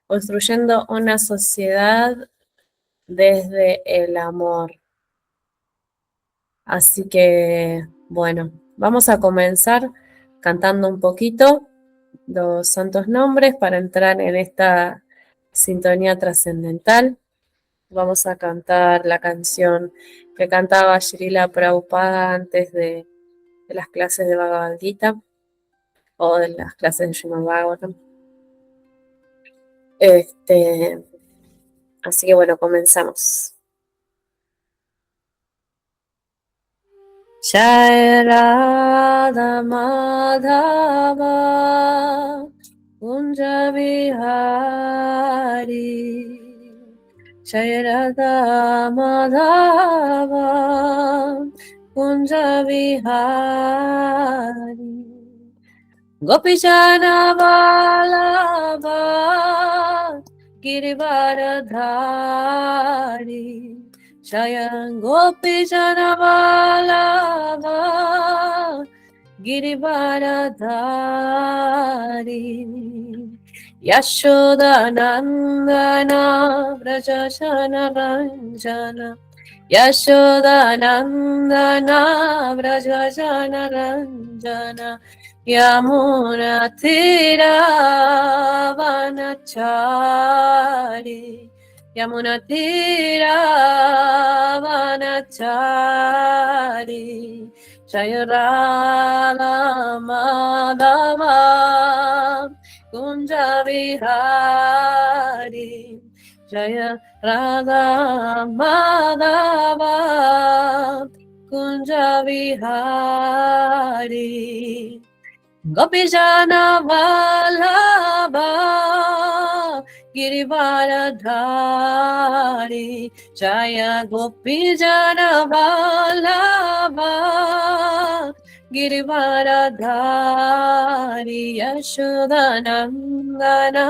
construyendo una sociedad desde el amor. Así que, bueno, vamos a comenzar cantando un poquito los santos nombres para entrar en esta sintonía trascendental. Vamos a cantar la canción que cantaba Srila Prabhupada antes de las clases de Bhagavad Gita o de las clases de Srimad Bhagavatam. Así que bueno, comenzamos. Jai Radha Madhava Kunja Vihari Jai Radha Madhava Kunja Vihari Gopijana Vallabha Girivaradhari Shayan Gopijana Vallabha Girivaradhari Yashoda Nandana Vrajashana Ranjana Yashoda Nandana Vrajashana Ranjana Yamuna Tira Vanachari Yamuna Tira Vanachari Jaya Radha Madhava Kunja Vihari Jaya Radha Madhava Kunja Vihari Gopijana Vallabha Girivaradhari Jaya Gopijana Vallabha Girivaradhari Yashodanandana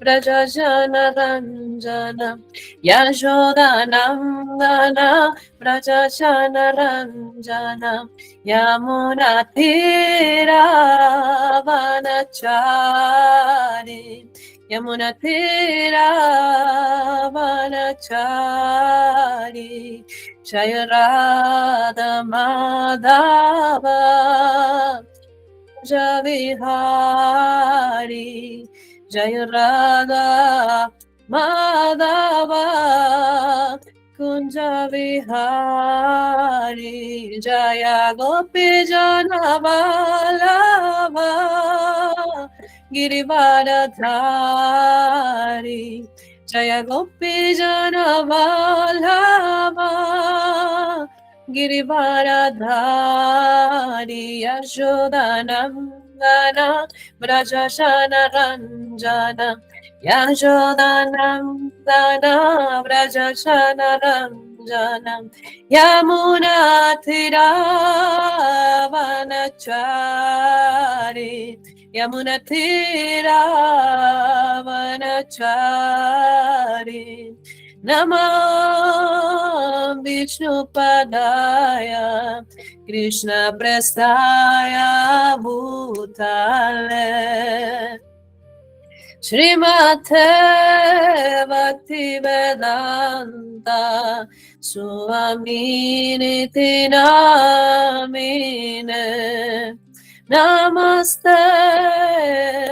Vrajajana Ranjana Yashodanandana Vrajajana Ranjana Yamuna Tira Vanachari Yamuna Tira Vanachari Jaya Radha Madhava Javihari Jaya Radha Madhava Kunja Vihari Jaya Gopijana Vallabha Girivaradhari Jaya Gopijana Vallabha Girivaradhari Yashodanandana Vrajashana Ranjana Yashodanandana Vrajashana Ranjana Yamuna Tiravanachari Yamuna Tiravanachari Namah Vishnu Padaya Krishna Prestaya Bhutale Srimate Bhaktivedanta Swami Niti Namine Namaste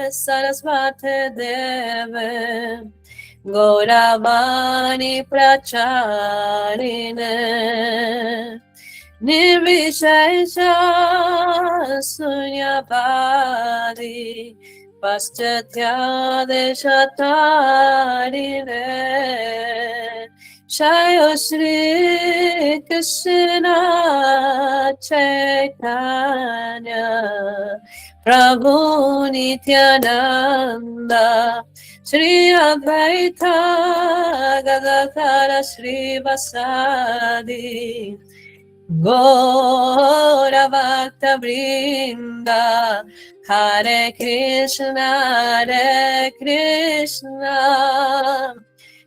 Sarasvate Deve Gauravani Pracharine Nirvishesha Sunyavadi Paschatya Deshatarine Shayo Shri Krishna Chaitanya Prabhu Nityananda Shri Advaita Gadadhara Shri Vasadi Gaura Bhakta Vrinda Hare Krishna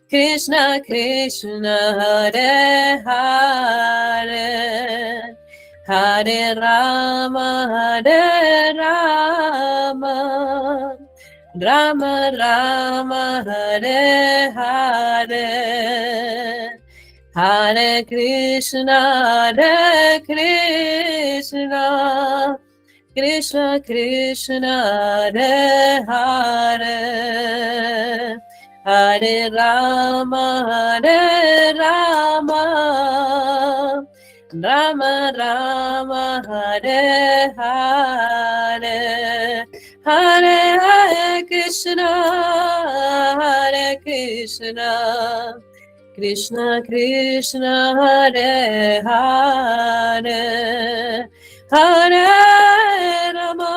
Krishna Krishna Hare Hare Hare Rama Rama Rama Hare Hare, Hare Krishna Krishna Krishna Hare Hare, Hare Rama Rama Rama Hare Hare, Hare Hare Krishna Krishna Krishna Hare Hare, Hare Rama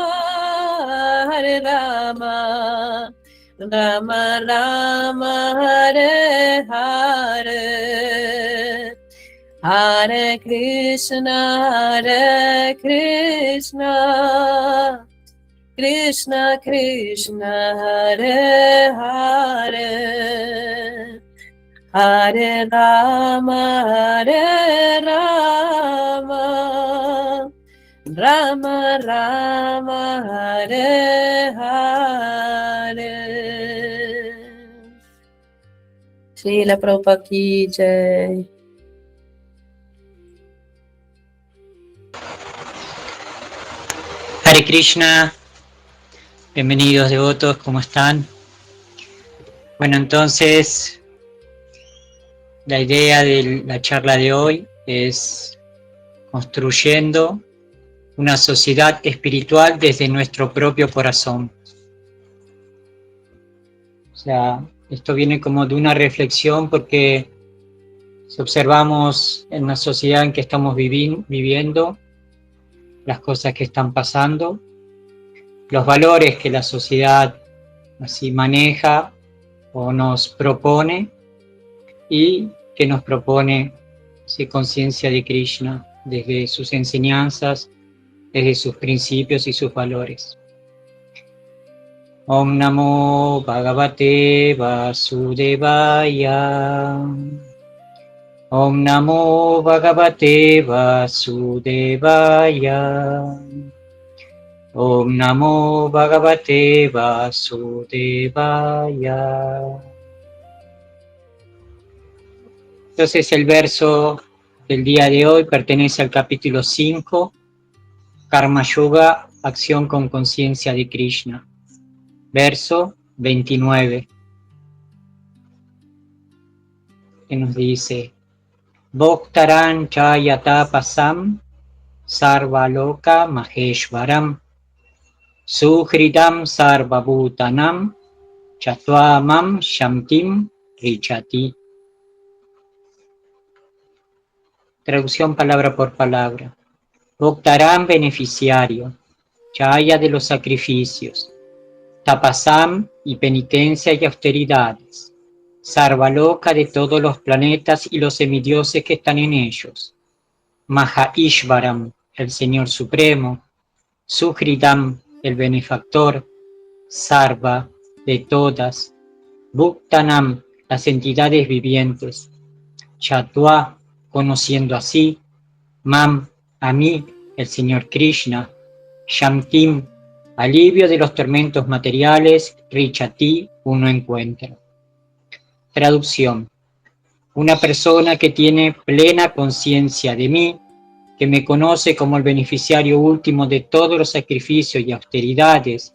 Rama Rama Hare Hare, Hare Krishna Krishna Krishna Hare Hare, Hare Rama Rama Rama Hare Hare. Srila Prabhupada ki jai. Hare Krishna, bienvenidos devotos, ¿cómo están? Bueno, entonces, la idea de la charla de hoy es construyendo una sociedad espiritual desde nuestro propio corazón. O sea, esto viene como de una reflexión porque si observamos en la sociedad en que estamos viviendo, las cosas que están pasando, los valores que la sociedad así maneja o nos propone y que nos propone conciencia de Krishna desde sus enseñanzas, desde sus principios y sus valores. Om Namo Bhagavate Vasudevaya. Om Namo Bhagavate Vasudevaya. Om Namo Bhagavate Vasudevaya. Entonces el verso del día de hoy pertenece al capítulo 5, Karma Yoga, acción con conciencia de Krishna. Verso 29, que nos dice: Bhoktaran chayata pasam sarvaloka maheshwaram suhridam sarvabhutanam chatvamam shamtim richati. Traducción palabra por palabra. Bhoktaram, beneficiario, chaya de los sacrificios, tapasam y penitencia y austeridades, sarvaloka de todos los planetas y los semidioses que están en ellos, Mahaishvaram, el Señor Supremo, Suhridam, el benefactor, Sarva, de todas, Bhuktanam, las entidades vivientes, Chatva, conociendo así, Mam, a mí, el Señor Krishna, Shamtim, alivio de los tormentos materiales, Richati, uno encuentra. Traducción: una persona que tiene plena conciencia de mí, que me conoce como el beneficiario último de todos los sacrificios y austeridades,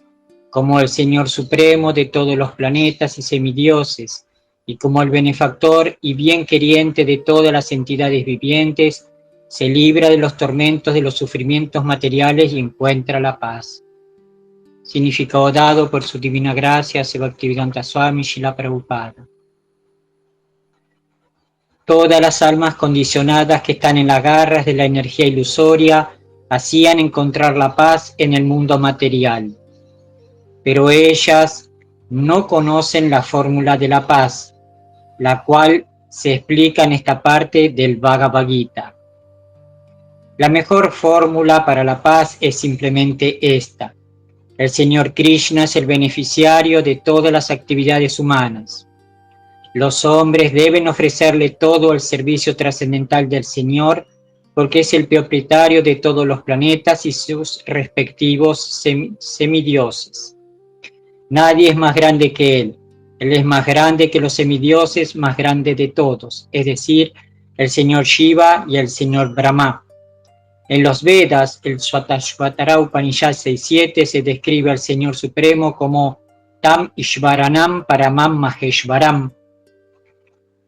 como el Señor Supremo de todos los planetas y semidioses, y como el benefactor y bien queriente de todas las entidades vivientes, se libra de los tormentos de los sufrimientos materiales y encuentra la paz. Significado dado por su divina gracia, Bhaktivedanta Swami Srila Prabhupada. Todas las almas condicionadas que están en las garras de la energía ilusoria hacían encontrar la paz en el mundo material. Pero ellas no conocen la fórmula de la paz, la cual se explica en esta parte del Bhagavad Gita. La mejor fórmula para la paz es simplemente esta: el Señor Krishna es el beneficiario de todas las actividades humanas. Los hombres deben ofrecerle todo el servicio trascendental del Señor, porque es el propietario de todos los planetas y sus respectivos semidioses. Nadie es más grande que él. Él es más grande que los semidioses, más grande de todos, es decir, el señor Shiva y el señor Brahma. En los Vedas, el Svatashvatara Upanishad 6.7 se describe al Señor Supremo como Tam Ishvaranam Paramam Maheshvaram.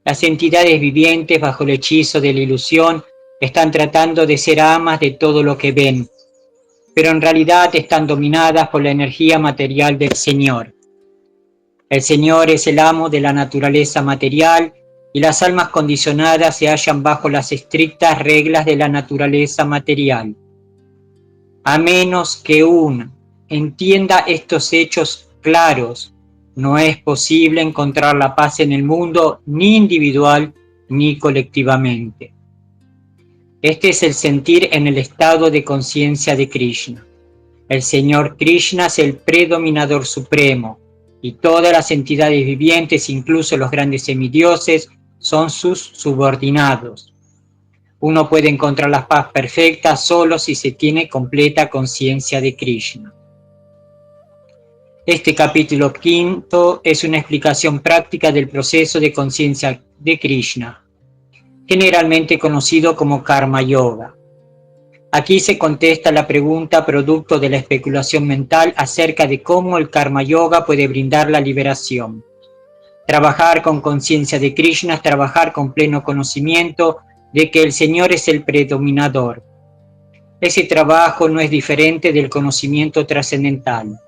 Las entidades vivientes bajo el hechizo de la ilusión están tratando de ser amas de todo lo que ven, pero en realidad están dominadas por la energía material del Señor. El Señor es el amo de la naturaleza material y las almas condicionadas se hallan bajo las estrictas reglas de la naturaleza material. A menos que uno entienda estos hechos claros, no es posible encontrar la paz en el mundo, ni individual ni colectivamente. Este es el sentir en el estado de conciencia de Krishna. El Señor Krishna es el predominador supremo, y todas las entidades vivientes, incluso los grandes semidioses, son sus subordinados. Uno puede encontrar la paz perfecta solo si se tiene completa conciencia de Krishna. Este capítulo 5 es una explicación práctica del proceso de conciencia de Krishna, generalmente conocido como Karma Yoga. Aquí se contesta la pregunta producto de la especulación mental acerca de cómo el Karma Yoga puede brindar la liberación. Trabajar con conciencia de Krishna es trabajar con pleno conocimiento de que el Señor es el predominador. Ese trabajo no es diferente del conocimiento trascendental.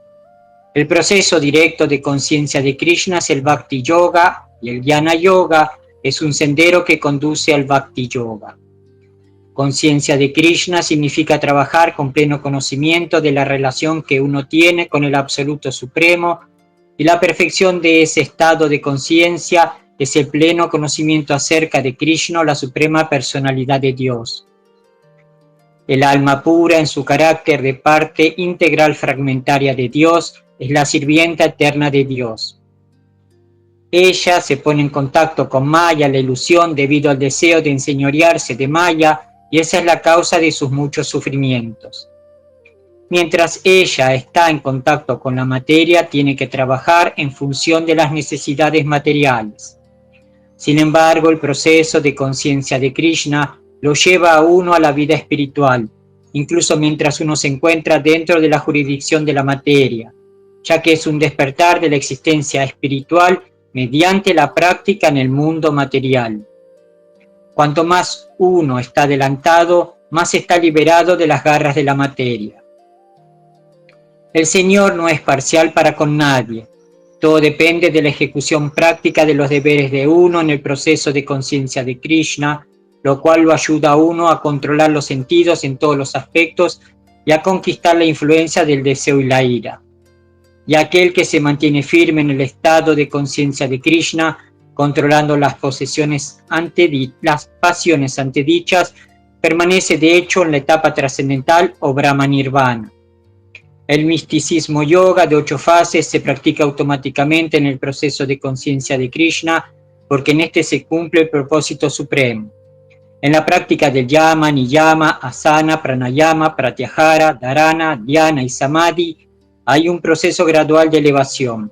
El proceso directo de conciencia de Krishna es el Bhakti Yoga, y el Jnana Yoga es un sendero que conduce al Bhakti Yoga. Conciencia de Krishna significa trabajar con pleno conocimiento de la relación que uno tiene con el Absoluto Supremo, y la perfección de ese estado de conciencia es el pleno conocimiento acerca de Krishna, la suprema personalidad de Dios. El alma pura, en su carácter de parte integral fragmentaria de Dios, es la sirvienta eterna de Dios. Ella se pone en contacto con Maya, la ilusión, debido al deseo de enseñorearse de Maya, y esa es la causa de sus muchos sufrimientos. Mientras ella está en contacto con la materia, tiene que trabajar en función de las necesidades materiales. Sin embargo, el proceso de conciencia de Krishna lo lleva a uno a la vida espiritual, incluso mientras uno se encuentra dentro de la jurisdicción de la materia, ya que es un despertar de la existencia espiritual mediante la práctica en el mundo material. Cuanto más uno está adelantado, más está liberado de las garras de la materia. El Señor no es parcial para con nadie. Todo depende de la ejecución práctica de los deberes de uno en el proceso de conciencia de Krishna, lo cual lo ayuda a uno a controlar los sentidos en todos los aspectos y a conquistar la influencia del deseo y la ira. Y aquel que se mantiene firme en el estado de conciencia de Krishna, controlando las pasiones antedichas, permanece de hecho en la etapa trascendental o Brahma Nirvana. El misticismo yoga de 8 fases se practica automáticamente en el proceso de conciencia de Krishna, porque en este se cumple el propósito supremo. En la práctica del yama, niyama, asana, pranayama, pratyahara, dharana, dhyana y samadhi hay un proceso gradual de elevación,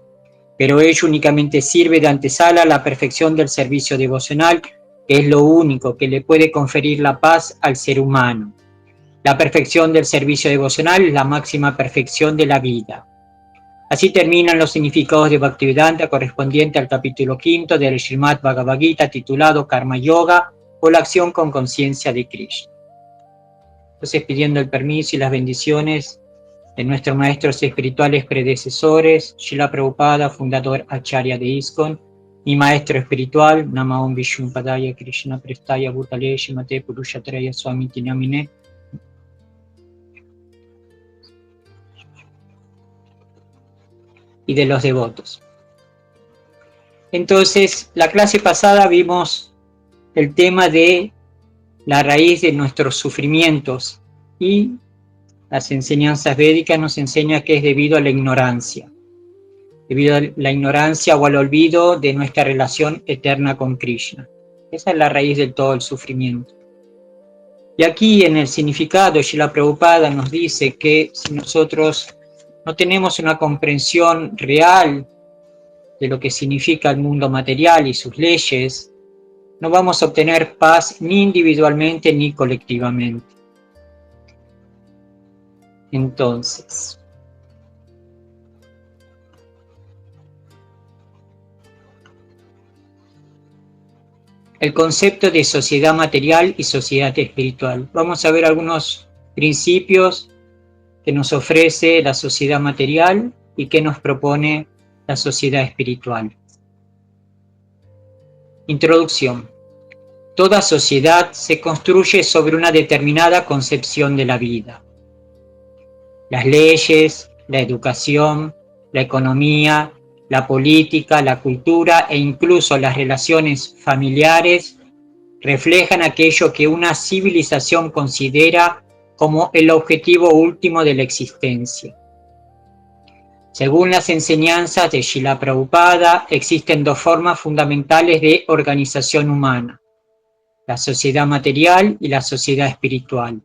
pero ello únicamente sirve de antesala a la perfección del servicio devocional, que es lo único que le puede conferir la paz al ser humano. La perfección del servicio devocional es la máxima perfección de la vida. Así terminan los significados de Bhaktivedanta correspondiente al capítulo 5 del Srimad Bhagavad Gita titulado Karma Yoga o la acción con conciencia de Krishna. Entonces, pidiendo el permiso y las bendiciones de nuestros maestros espirituales predecesores, Srila Prabhupada, fundador Acharya de ISKCON, mi maestro espiritual, Namaon Vishnupadaya Krishna Prestaya Bhutale Shrimate Purushatraya Swamiti Namine, y de los devotos. Entonces, la clase pasada vimos el tema de la raíz de nuestros sufrimientos y las enseñanzas védicas nos enseñan que es debido a la ignorancia o al olvido de nuestra relación eterna con Krishna. Esa es la raíz de todo el sufrimiento. Y aquí en el significado, Srila Prabhupada nos dice que si nosotros no tenemos una comprensión real de lo que significa el mundo material y sus leyes, no vamos a obtener paz ni individualmente ni colectivamente. Entonces, el concepto de sociedad material y sociedad espiritual. Vamos a ver algunos principios que nos ofrece la sociedad material y que nos propone la sociedad espiritual. Introducción. Toda sociedad se construye sobre una determinada concepción de la vida. Las leyes, la educación, la economía, la política, la cultura e incluso las relaciones familiares reflejan aquello que una civilización considera como el objetivo último de la existencia. Según las enseñanzas de Srila Prabhupada, existen dos formas fundamentales de organización humana: la sociedad material y la sociedad espiritual.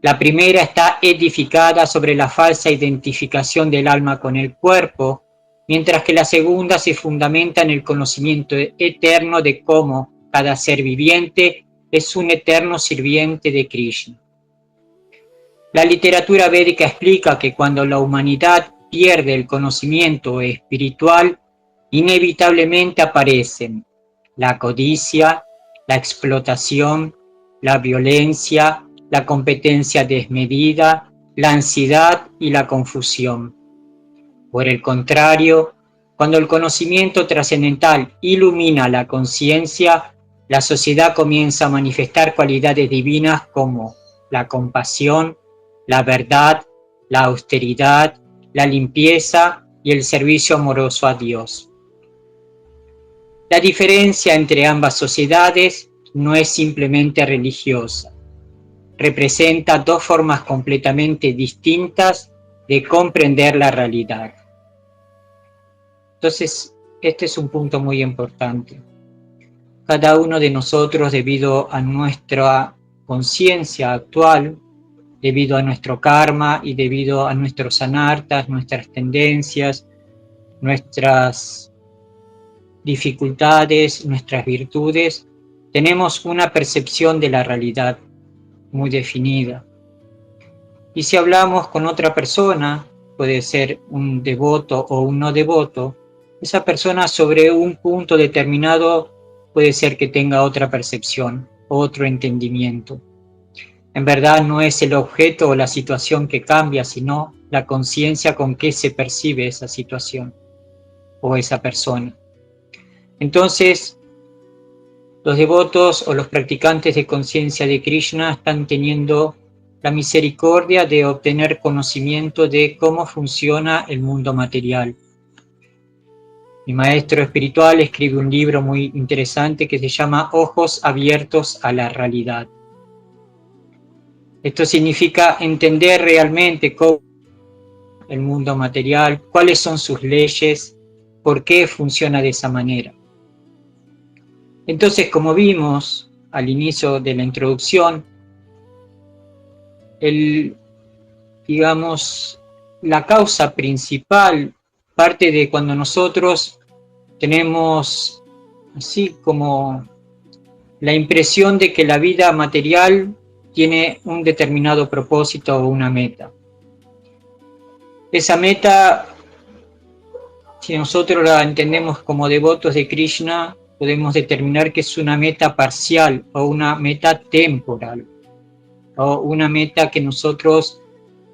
La primera está edificada sobre la falsa identificación del alma con el cuerpo, mientras que la segunda se fundamenta en el conocimiento eterno de cómo cada ser viviente es un eterno sirviente de Krishna. La literatura védica explica que cuando la humanidad pierde el conocimiento espiritual, inevitablemente aparecen la codicia, la explotación, la violencia, la competencia desmedida, la ansiedad y la confusión. Por el contrario, cuando el conocimiento trascendental ilumina la conciencia, la sociedad comienza a manifestar cualidades divinas como la compasión, la verdad, la austeridad, la limpieza y el servicio amoroso a Dios. La diferencia entre ambas sociedades no es simplemente religiosa. Representa dos formas completamente distintas de comprender la realidad. Entonces, este es un punto muy importante. Cada uno de nosotros, debido a nuestra conciencia actual, debido a nuestro karma y debido a nuestros anartas, nuestras tendencias, nuestras dificultades, nuestras virtudes, tenemos una percepción de la realidad muy definida. Y si hablamos con otra persona, puede ser un devoto o un no devoto, esa persona sobre un punto determinado puede ser que tenga otra percepción, otro entendimiento. En verdad no es el objeto o la situación que cambia, sino la conciencia con que se percibe esa situación o esa persona. Entonces, los devotos o los practicantes de conciencia de Krishna están teniendo la misericordia de obtener conocimiento de cómo funciona el mundo material. Mi maestro espiritual escribe un libro muy interesante que se llama Ojos abiertos a la realidad. Esto significa entender realmente cómo el mundo material, cuáles son sus leyes, por qué funciona de esa manera. Entonces, como vimos al inicio de la introducción, la causa principal parte de cuando nosotros tenemos así como la impresión de que la vida material tiene un determinado propósito o una meta. Esa meta, si nosotros la entendemos como devotos de Krishna, podemos determinar que es una meta parcial o una meta temporal, o una meta que nosotros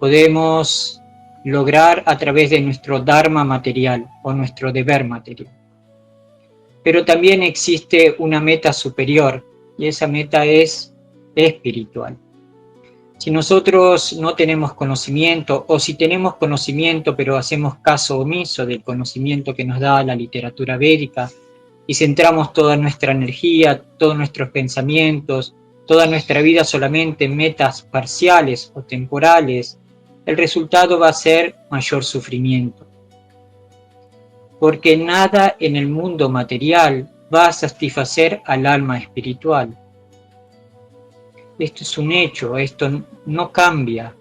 podemos lograr a través de nuestro dharma material o nuestro deber material. Pero también existe una meta superior, y esa meta es espiritual. Si nosotros no tenemos conocimiento, o si tenemos conocimiento pero hacemos caso omiso del conocimiento que nos da la literatura védica, y centramos toda nuestra energía, todos nuestros pensamientos, toda nuestra vida solamente en metas parciales o temporales, el resultado va a ser mayor sufrimiento. Porque nada en el mundo material va a satisfacer al alma espiritual. Esto es un hecho, esto no cambia.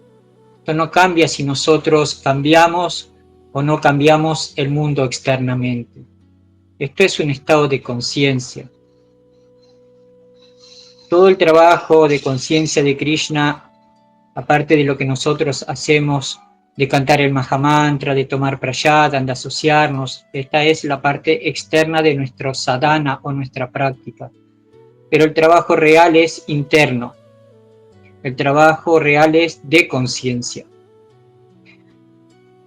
Esto no cambia si nosotros cambiamos o no cambiamos el mundo externamente. Esto es un estado de conciencia. Todo el trabajo de conciencia de Krishna, aparte de lo que nosotros hacemos, de cantar el Mahamantra, de tomar prayada, de asociarnos, esta es la parte externa de nuestro sadhana o nuestra práctica. Pero el trabajo real es interno. El trabajo real es de conciencia.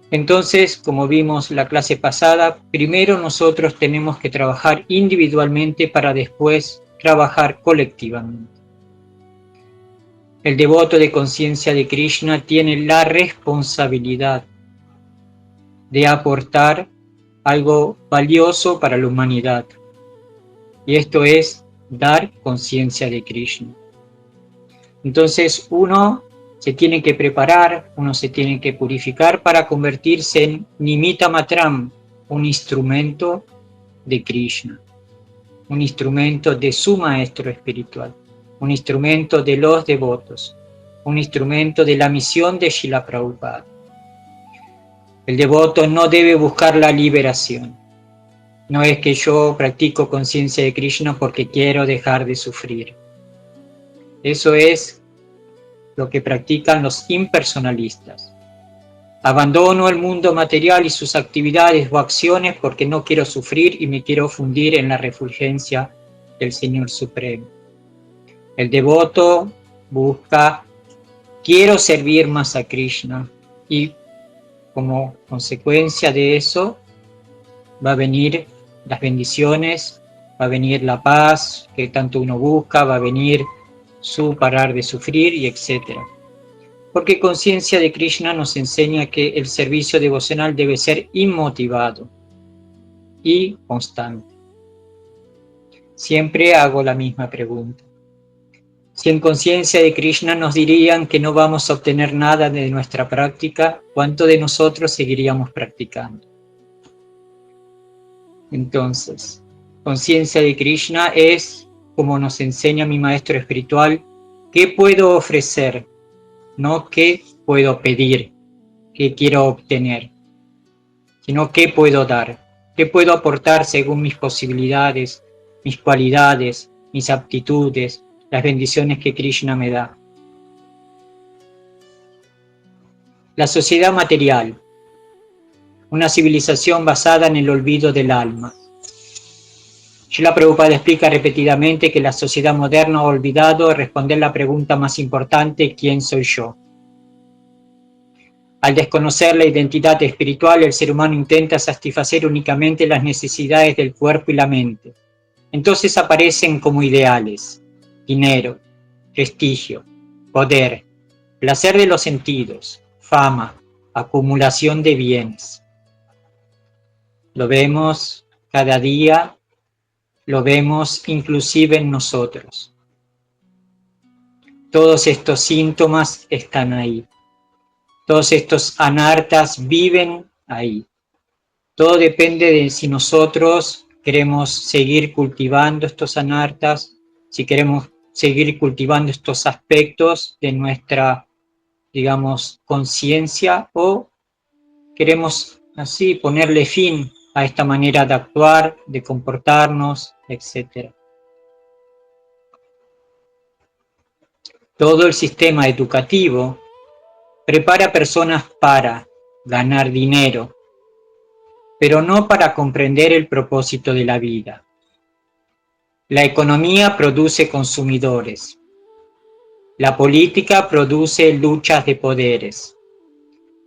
Entonces, como vimos la clase pasada, primero nosotros tenemos que trabajar individualmente para después trabajar colectivamente. El devoto de conciencia de Krishna tiene la responsabilidad de aportar algo valioso para la humanidad. Y esto es dar conciencia de Krishna. Entonces uno se tiene que preparar, uno se tiene que purificar para convertirse en Nimitta Matram, un instrumento de Krishna, un instrumento de su maestro espiritual, un instrumento de los devotos, un instrumento de la misión de Srila Prabhupada. El devoto no debe buscar la liberación. No es que yo practico conciencia de Krishna porque quiero dejar de sufrir. Eso es lo que practican los impersonalistas. Abandono el mundo material y sus actividades o acciones porque no quiero sufrir y me quiero fundir en la refulgencia del Señor Supremo. El devoto busca, quiero servir más a Krishna, y como consecuencia de eso va a venir las bendiciones, va a venir la paz que tanto uno busca, va a venir su parar de sufrir y etcétera. Porque conciencia de Krishna nos enseña que el servicio devocional debe ser inmotivado y constante. Siempre hago la misma pregunta. Si en conciencia de Krishna nos dirían que no vamos a obtener nada de nuestra práctica, ¿cuánto de nosotros seguiríamos practicando? Entonces, conciencia de Krishna es, como nos enseña mi maestro espiritual, ¿qué puedo ofrecer? No qué puedo pedir, qué quiero obtener, sino qué puedo dar, qué puedo aportar según mis posibilidades, mis cualidades, mis aptitudes, las bendiciones que Krishna me da. La sociedad material, una civilización basada en el olvido del alma. Srila Prabhupada explica repetidamente que la sociedad moderna ha olvidado responder la pregunta más importante: ¿quién soy yo? Al desconocer la identidad espiritual, el ser humano intenta satisfacer únicamente las necesidades del cuerpo y la mente. Entonces aparecen como ideales: dinero, prestigio, poder, placer de los sentidos, fama, acumulación de bienes. Lo vemos cada día, lo vemos inclusive en nosotros. Todos estos síntomas están ahí. Todos estos anartas viven ahí. Todo depende de si nosotros queremos seguir cultivando estos anartas, si queremos seguir cultivando estos aspectos de nuestra, digamos, conciencia, o queremos así ponerle fin a esta manera de actuar, de comportarnos, etc. Todo el sistema educativo prepara personas para ganar dinero, pero no para comprender el propósito de la vida. La economía produce consumidores. La política produce luchas de poderes.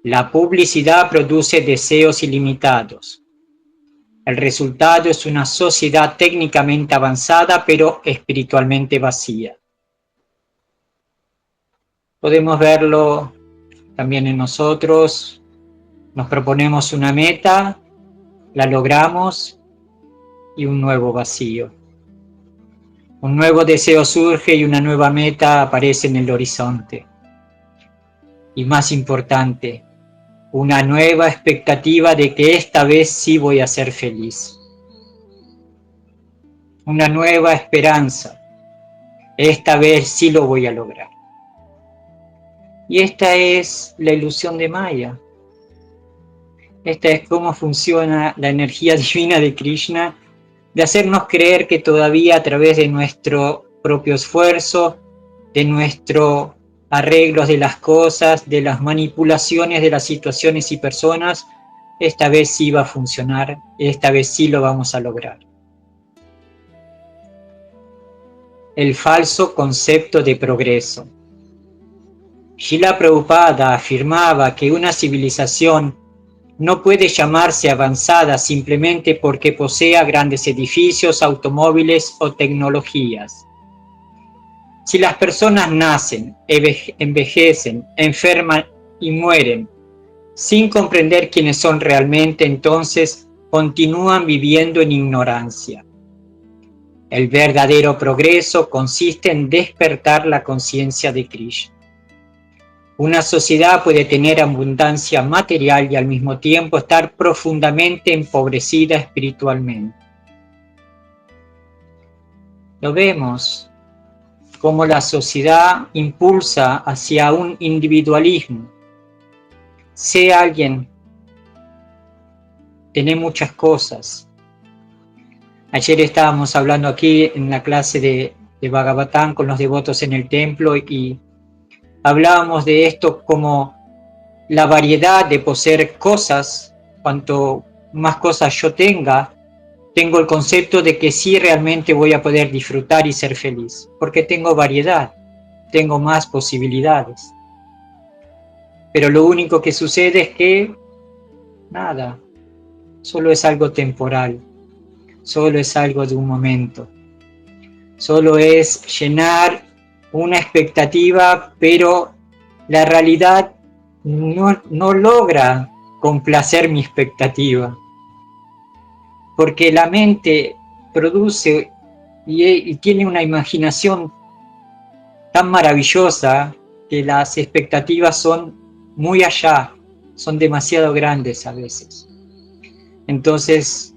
La publicidad produce deseos ilimitados. El resultado es una sociedad técnicamente avanzada, pero espiritualmente vacía. Podemos verlo también en nosotros. Nos proponemos una meta, la logramos y un nuevo vacío. Un nuevo deseo surge y una nueva meta aparece en el horizonte. Y más importante, una nueva expectativa de que esta vez sí voy a ser feliz. Una nueva esperanza, esta vez sí lo voy a lograr. Y esta es la ilusión de Maya. Esta es cómo funciona la energía divina de Krishna, de hacernos creer que todavía a través de nuestro propio esfuerzo, de nuestro arreglos de las cosas, de las manipulaciones de las situaciones y personas, esta vez sí va a funcionar, esta vez sí lo vamos a lograr. El falso concepto de progreso. Srila Prabhupada afirmaba que una civilización no puede llamarse avanzada simplemente porque posea grandes edificios, automóviles o tecnologías. Si las personas nacen, envejecen, enferman y mueren sin comprender quiénes son realmente, entonces continúan viviendo en ignorancia. El verdadero progreso consiste en despertar la conciencia de Krishna. Una sociedad puede tener abundancia material y al mismo tiempo estar profundamente empobrecida espiritualmente. Lo vemos como la sociedad impulsa hacia un individualismo. Sé alguien, tener muchas cosas. Ayer estábamos hablando aquí en la clase de Bhagavatam con los devotos en el templo y hablábamos de esto como la variedad de poseer cosas. Cuanto más cosas yo tenga, tengo el concepto de que sí realmente voy a poder disfrutar y ser feliz, porque tengo variedad, tengo más posibilidades. Pero lo único que sucede es que nada, solo es algo temporal, solo es algo de un momento, solo es llenar una expectativa, pero la realidad no logra complacer mi expectativa, porque la mente produce y tiene una imaginación tan maravillosa que las expectativas son muy allá, son demasiado grandes a veces. Entonces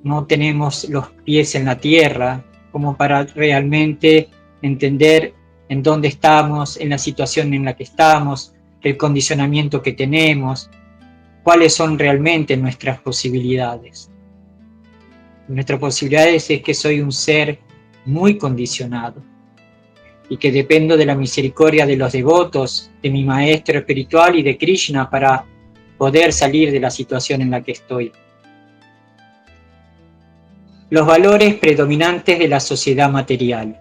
no tenemos los pies en la tierra como para realmente entender en dónde estamos, en la situación en la que estamos, el condicionamiento que tenemos, cuáles son realmente nuestras posibilidades. Nuestras posibilidades es que soy un ser muy condicionado y que dependo de la misericordia de los devotos, de mi maestro espiritual y de Krishna para poder salir de la situación en la que estoy. Los valores predominantes de la sociedad material.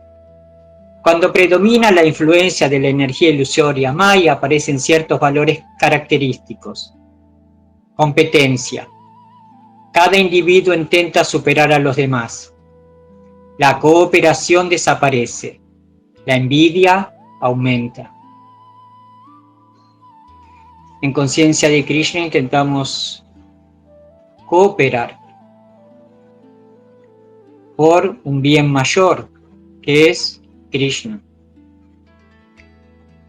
Cuando predomina la influencia de la energía ilusoria maya, aparecen ciertos valores característicos. Competencia. Cada individuo intenta superar a los demás. La cooperación desaparece. La envidia aumenta. En conciencia de Krishna intentamos cooperar por un bien mayor, que es Krishna.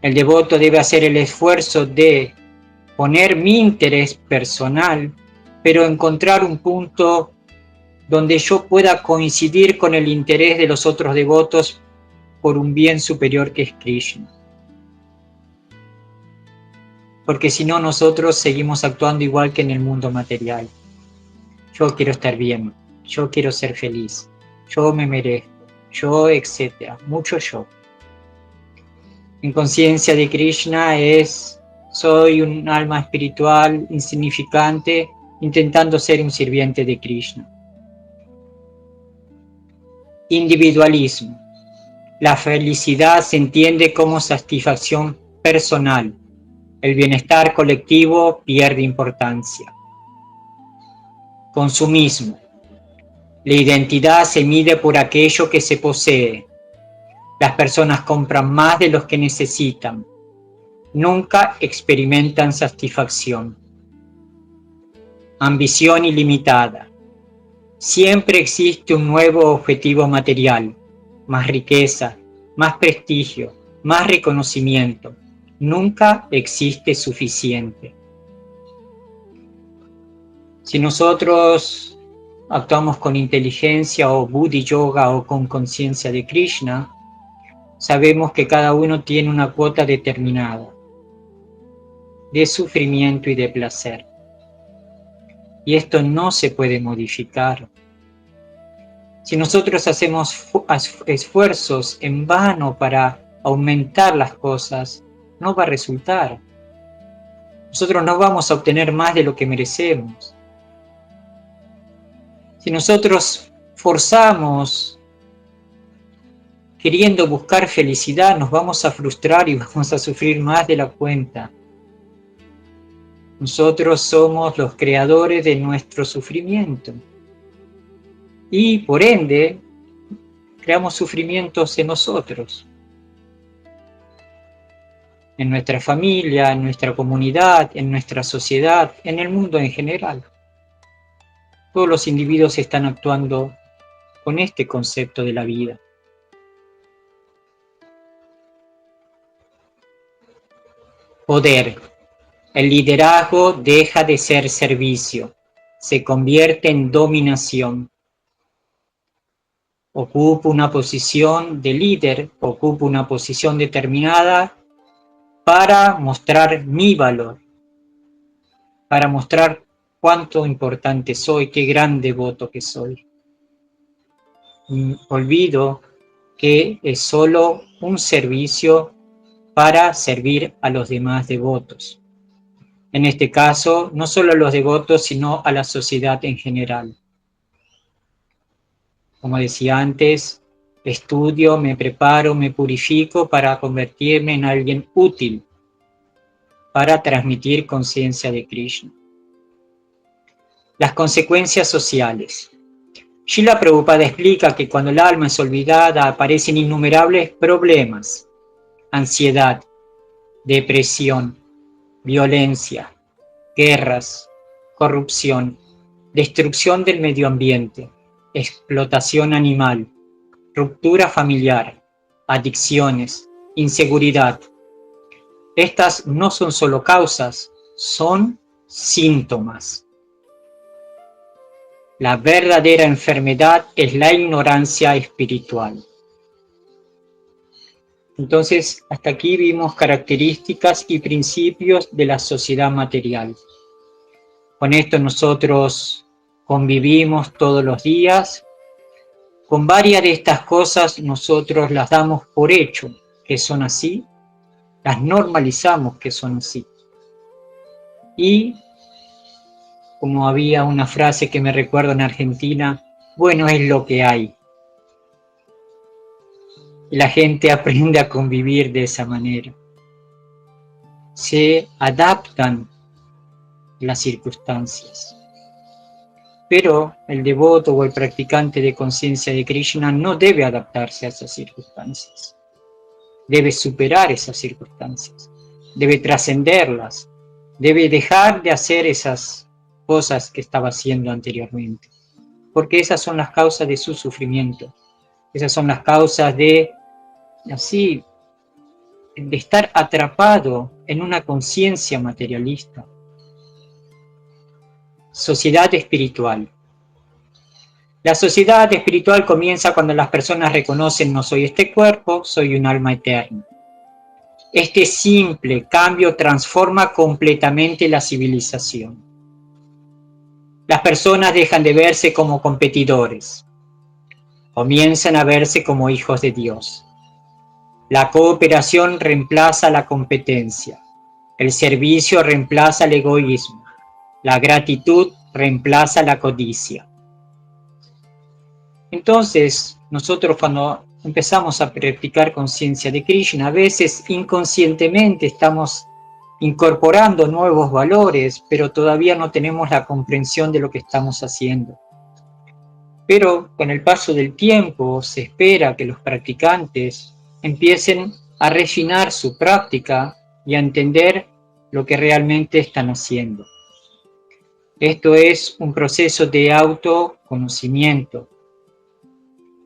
El devoto debe hacer el esfuerzo de poner mi interés personal, pero encontrar un punto donde yo pueda coincidir con el interés de los otros devotos por un bien superior que es Krishna. Porque si no, nosotros seguimos actuando igual que en el mundo material. Yo quiero estar bien, yo quiero ser feliz, yo me merezco, yo, etc. Mucho yo. En conciencia de Krishna soy un alma espiritual insignificante intentando ser un sirviente de Krishna. Individualismo. La felicidad se entiende como satisfacción personal. El bienestar colectivo pierde importancia. Consumismo. La identidad se mide por aquello que se posee. Las personas compran más de lo que necesitan. Nunca experimentan satisfacción. Ambición ilimitada. Siempre existe un nuevo objetivo material, más riqueza, más prestigio, más reconocimiento. Nunca existe suficiente. Si nosotros actuamos con inteligencia o Buddhi Yoga o con conciencia de Krishna, sabemos que cada uno tiene una cuota determinada. de sufrimiento y de placer. Y esto no se puede modificar. Si nosotros hacemos esfuerzos en vano para aumentar las cosas, no va a resultar. Nosotros no vamos a obtener más de lo que merecemos. Si nosotros forzamos queriendo buscar felicidad, nos vamos a frustrar y vamos a sufrir más de la cuenta. Nosotros somos los creadores de nuestro sufrimiento. Y por ende, creamos sufrimientos en nosotros, en nuestra familia, en nuestra comunidad, en nuestra sociedad, en el mundo en general. Todos los individuos están actuando con este concepto de la vida. Poder. El liderazgo deja de ser servicio, se convierte en dominación. Ocupo una posición de líder, ocupo una posición determinada para mostrar mi valor, para mostrar cuánto importante soy, qué gran devoto que soy. Olvido que es solo un servicio para servir a los demás devotos. En este caso, no solo a los devotos, sino a la sociedad en general. Como decía antes, estudio, me preparo, me purifico para convertirme en alguien útil, para transmitir conciencia de Krishna. Las consecuencias sociales. Srila Prabhupada explica que cuando el alma es olvidada aparecen innumerables problemas, ansiedad, depresión, violencia, guerras, corrupción, destrucción del medio ambiente, explotación animal, ruptura familiar, adicciones, inseguridad. Estas no son solo causas, son síntomas. La verdadera enfermedad es la ignorancia espiritual. Entonces, hasta aquí vimos características y principios de la sociedad material. Con esto nosotros convivimos todos los días. Con varias de estas cosas nosotros las damos por hecho que son así, las normalizamos que son así. Y como había una frase que me recuerdo en Argentina, bueno, es lo que hay. Y la gente aprende a convivir de esa manera. Se adaptan las circunstancias. Pero el devoto o el practicante de conciencia de Krishna no debe adaptarse a esas circunstancias. Debe superar esas circunstancias. Debe trascenderlas. Debe dejar de hacer esas cosas que estaba haciendo anteriormente. Porque esas son las causas de su sufrimiento. Esas son las causas de estar atrapado en una conciencia materialista. Sociedad espiritual. La sociedad espiritual comienza cuando las personas reconocen: no soy este cuerpo, soy un alma eterna. Este simple cambio transforma completamente la civilización. Las personas dejan de verse como competidores. Comienzan a verse como hijos de Dios. La cooperación reemplaza la competencia. El servicio reemplaza el egoísmo. La gratitud reemplaza la codicia. Entonces, nosotros cuando empezamos a practicar conciencia de Krishna, a veces inconscientemente estamos incorporando nuevos valores, pero todavía no tenemos la comprensión de lo que estamos haciendo. Pero con el paso del tiempo se espera que los practicantes empiecen a refinar su práctica y a entender lo que realmente están haciendo. Esto es un proceso de autoconocimiento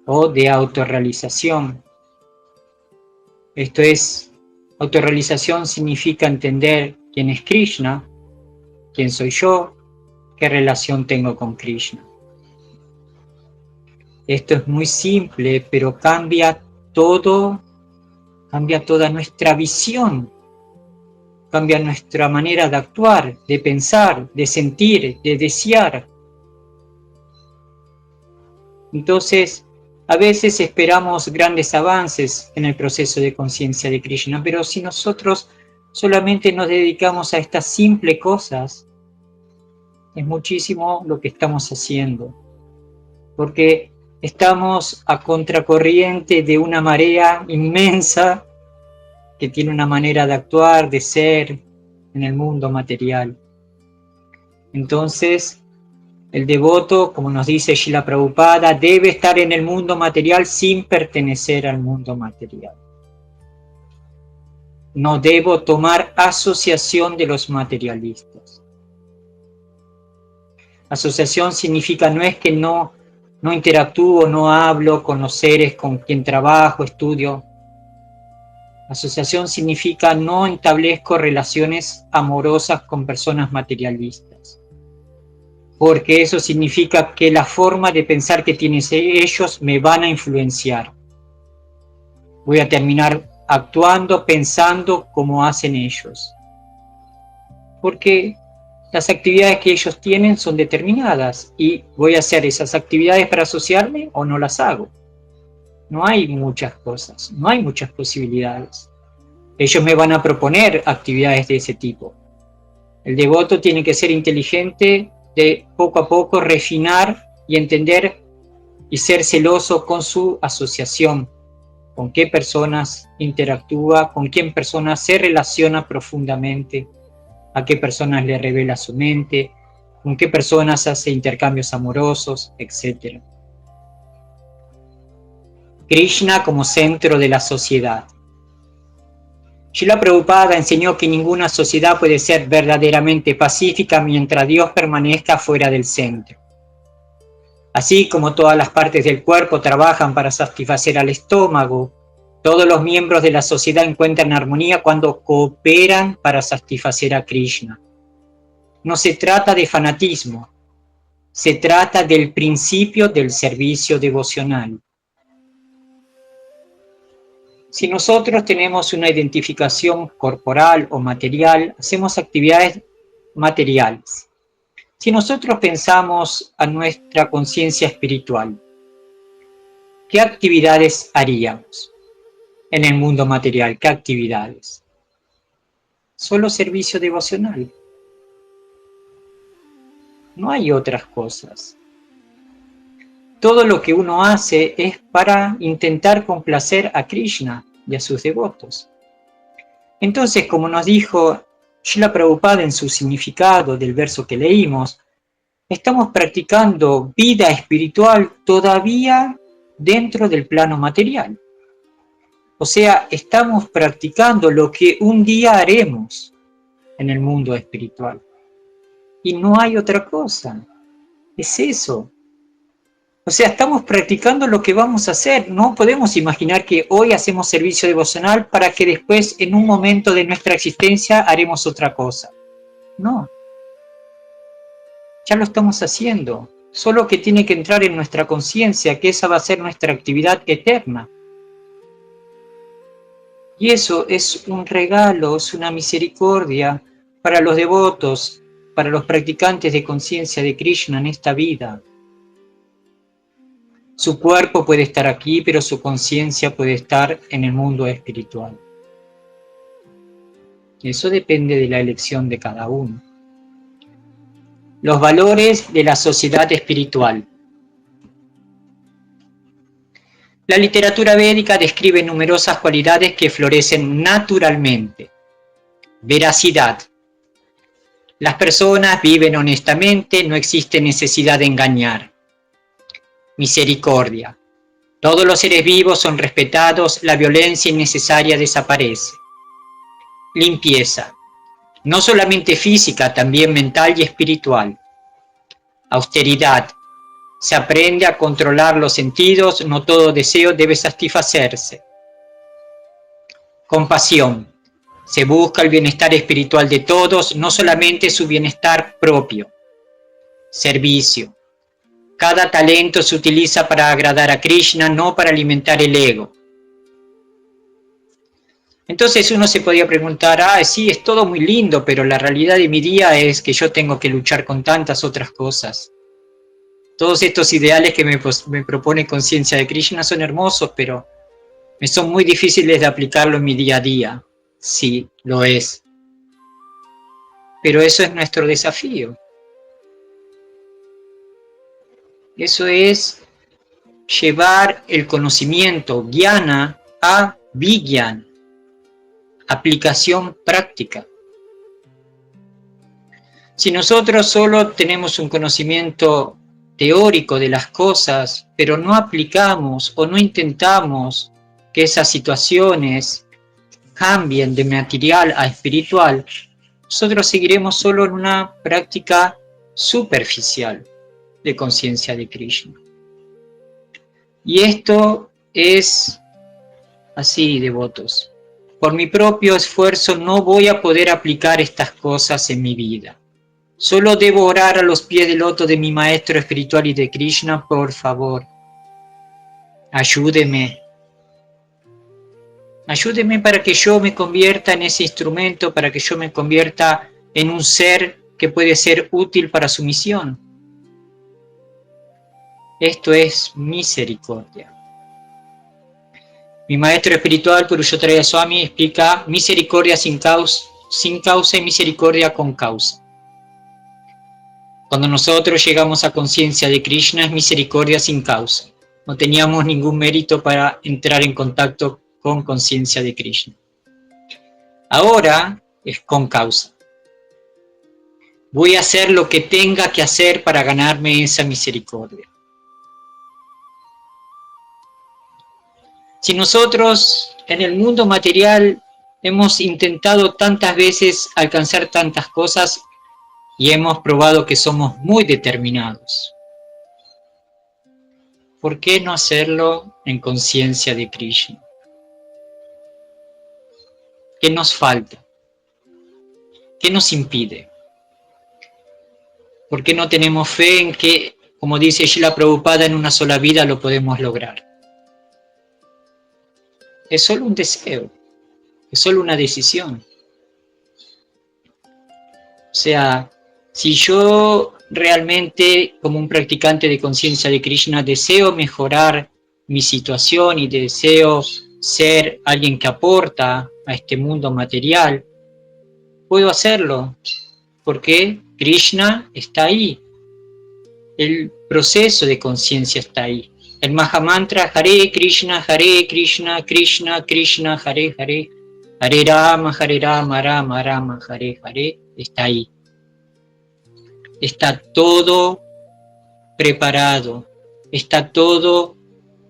o de autorrealización. Esto es, autorrealización significa entender quién es Krishna, quién soy yo, qué relación tengo con Krishna. Esto es muy simple, pero cambia toda nuestra visión cambia nuestra manera de actuar, de pensar, de sentir, de desear. Entonces, a veces esperamos grandes avances en el proceso de conciencia de Krishna, pero si nosotros solamente nos dedicamos a estas simples cosas, es muchísimo lo que estamos haciendo, porque estamos a contracorriente de una marea inmensa que tiene una manera de actuar, de ser en el mundo material. Entonces, el devoto, como nos dice Srila Prabhupada, debe estar en el mundo material sin pertenecer al mundo material. No debo tomar asociación de los materialistas. Asociación significa no es que no interactúo, no hablo con los seres con quien trabajo, estudio. Asociación significa no establezco relaciones amorosas con personas materialistas. Porque eso significa que la forma de pensar que tienen ellos me van a influenciar. Voy a terminar actuando, pensando como hacen ellos. Porque las actividades que ellos tienen son determinadas y voy a hacer esas actividades para asociarme o no las hago. No hay muchas cosas, no hay muchas posibilidades. Ellos me van a proponer actividades de ese tipo. El devoto tiene que ser inteligente de poco a poco refinar y entender y ser celoso con su asociación, con qué personas interactúa, con qué personas se relaciona profundamente, a qué personas le revela su mente, con qué personas hace intercambios amorosos, etc. Krishna como centro de la sociedad. Srila Prabhupada enseñó que ninguna sociedad puede ser verdaderamente pacífica mientras Dios permanezca fuera del centro. Así como todas las partes del cuerpo trabajan para satisfacer al estómago, todos los miembros de la sociedad encuentran armonía cuando cooperan para satisfacer a Krishna. No se trata de fanatismo, se trata del principio del servicio devocional. Si nosotros tenemos una identificación corporal o material, hacemos actividades materiales. Si nosotros pensamos a nuestra conciencia espiritual, ¿qué actividades haríamos en el mundo material? ¿Qué actividades? Solo servicio devocional. No hay otras cosas. Todo lo que uno hace es para intentar complacer a Krishna y a sus devotos. Entonces, como nos dijo Srila Prabhupada en su significado del verso que leímos, estamos practicando vida espiritual todavía dentro del plano material. O sea, estamos practicando lo que un día haremos en el mundo espiritual. Y no hay otra cosa. Es eso. O sea, estamos practicando lo que vamos a hacer. No podemos imaginar que hoy hacemos servicio devocional para que después, en un momento de nuestra existencia, haremos otra cosa. No. Ya lo estamos haciendo. Solo que tiene que entrar en nuestra conciencia que esa va a ser nuestra actividad eterna. Y eso es un regalo, es una misericordia para los devotos, para los practicantes de conciencia de Krishna en esta vida. Su cuerpo puede estar aquí, pero su conciencia puede estar en el mundo espiritual. Eso depende de la elección de cada uno. Los valores de la sociedad espiritual. La literatura védica describe numerosas cualidades que florecen naturalmente. Veracidad. Las personas viven honestamente, no existe necesidad de engañar. Misericordia. Todos los seres vivos son respetados, la violencia innecesaria desaparece. Limpieza. No solamente física, también mental y espiritual. Austeridad. Se aprende a controlar los sentidos, no todo deseo debe satisfacerse. Compasión. Se busca el bienestar espiritual de todos, no solamente su bienestar propio. Servicio. Cada talento se utiliza para agradar a Krishna, no para alimentar el ego. Entonces uno se podía preguntar, sí, es todo muy lindo, pero la realidad de mi día es que yo tengo que luchar con tantas otras cosas. Todos estos ideales que me propone Conciencia de Krishna son hermosos, pero me son muy difíciles de aplicarlo en mi día a día. Sí, lo es. Pero eso es nuestro desafío. Eso es llevar el conocimiento, jnana, a vijnana, aplicación práctica. Si nosotros solo tenemos un conocimiento teórico de las cosas, pero no aplicamos o no intentamos que esas situaciones cambien de material a espiritual, nosotros seguiremos solo en una práctica superficial de conciencia de Krishna. Y esto es así, devotos. Por mi propio esfuerzo no voy a poder aplicar estas cosas en mi vida. Solo debo orar a los pies del loto de mi maestro espiritual y de Krishna, por favor. Ayúdeme. Ayúdeme para que yo me convierta en ese instrumento, para que yo me convierta en un ser que puede ser útil para su misión. Esto es misericordia. Mi maestro espiritual, Purushottaya Swami, explica misericordia sin causa y misericordia con causa. Cuando nosotros llegamos a conciencia de Krishna es misericordia sin causa. No teníamos ningún mérito para entrar en contacto con conciencia de Krishna. Ahora es con causa. Voy a hacer lo que tenga que hacer para ganarme esa misericordia. Si nosotros en el mundo material hemos intentado tantas veces alcanzar tantas cosas y hemos probado que somos muy determinados, ¿por qué no hacerlo en conciencia de Krishna? ¿Qué nos falta? ¿Qué nos impide? ¿Por qué no tenemos fe en que, como dice Srila Prabhupada, en una sola vida lo podemos lograr? Es solo un deseo, es solo una decisión. O sea, si yo realmente, como un practicante de conciencia de Krishna, deseo mejorar mi situación y deseo ser alguien que aporta a este mundo material, puedo hacerlo, porque Krishna está ahí. El proceso de conciencia está ahí. El Mahamantra Hare Krishna, Krishna Krishna, Hare Hare, Hare Rama, Rama Rama, Hare Hare, está ahí. Está todo preparado, está todo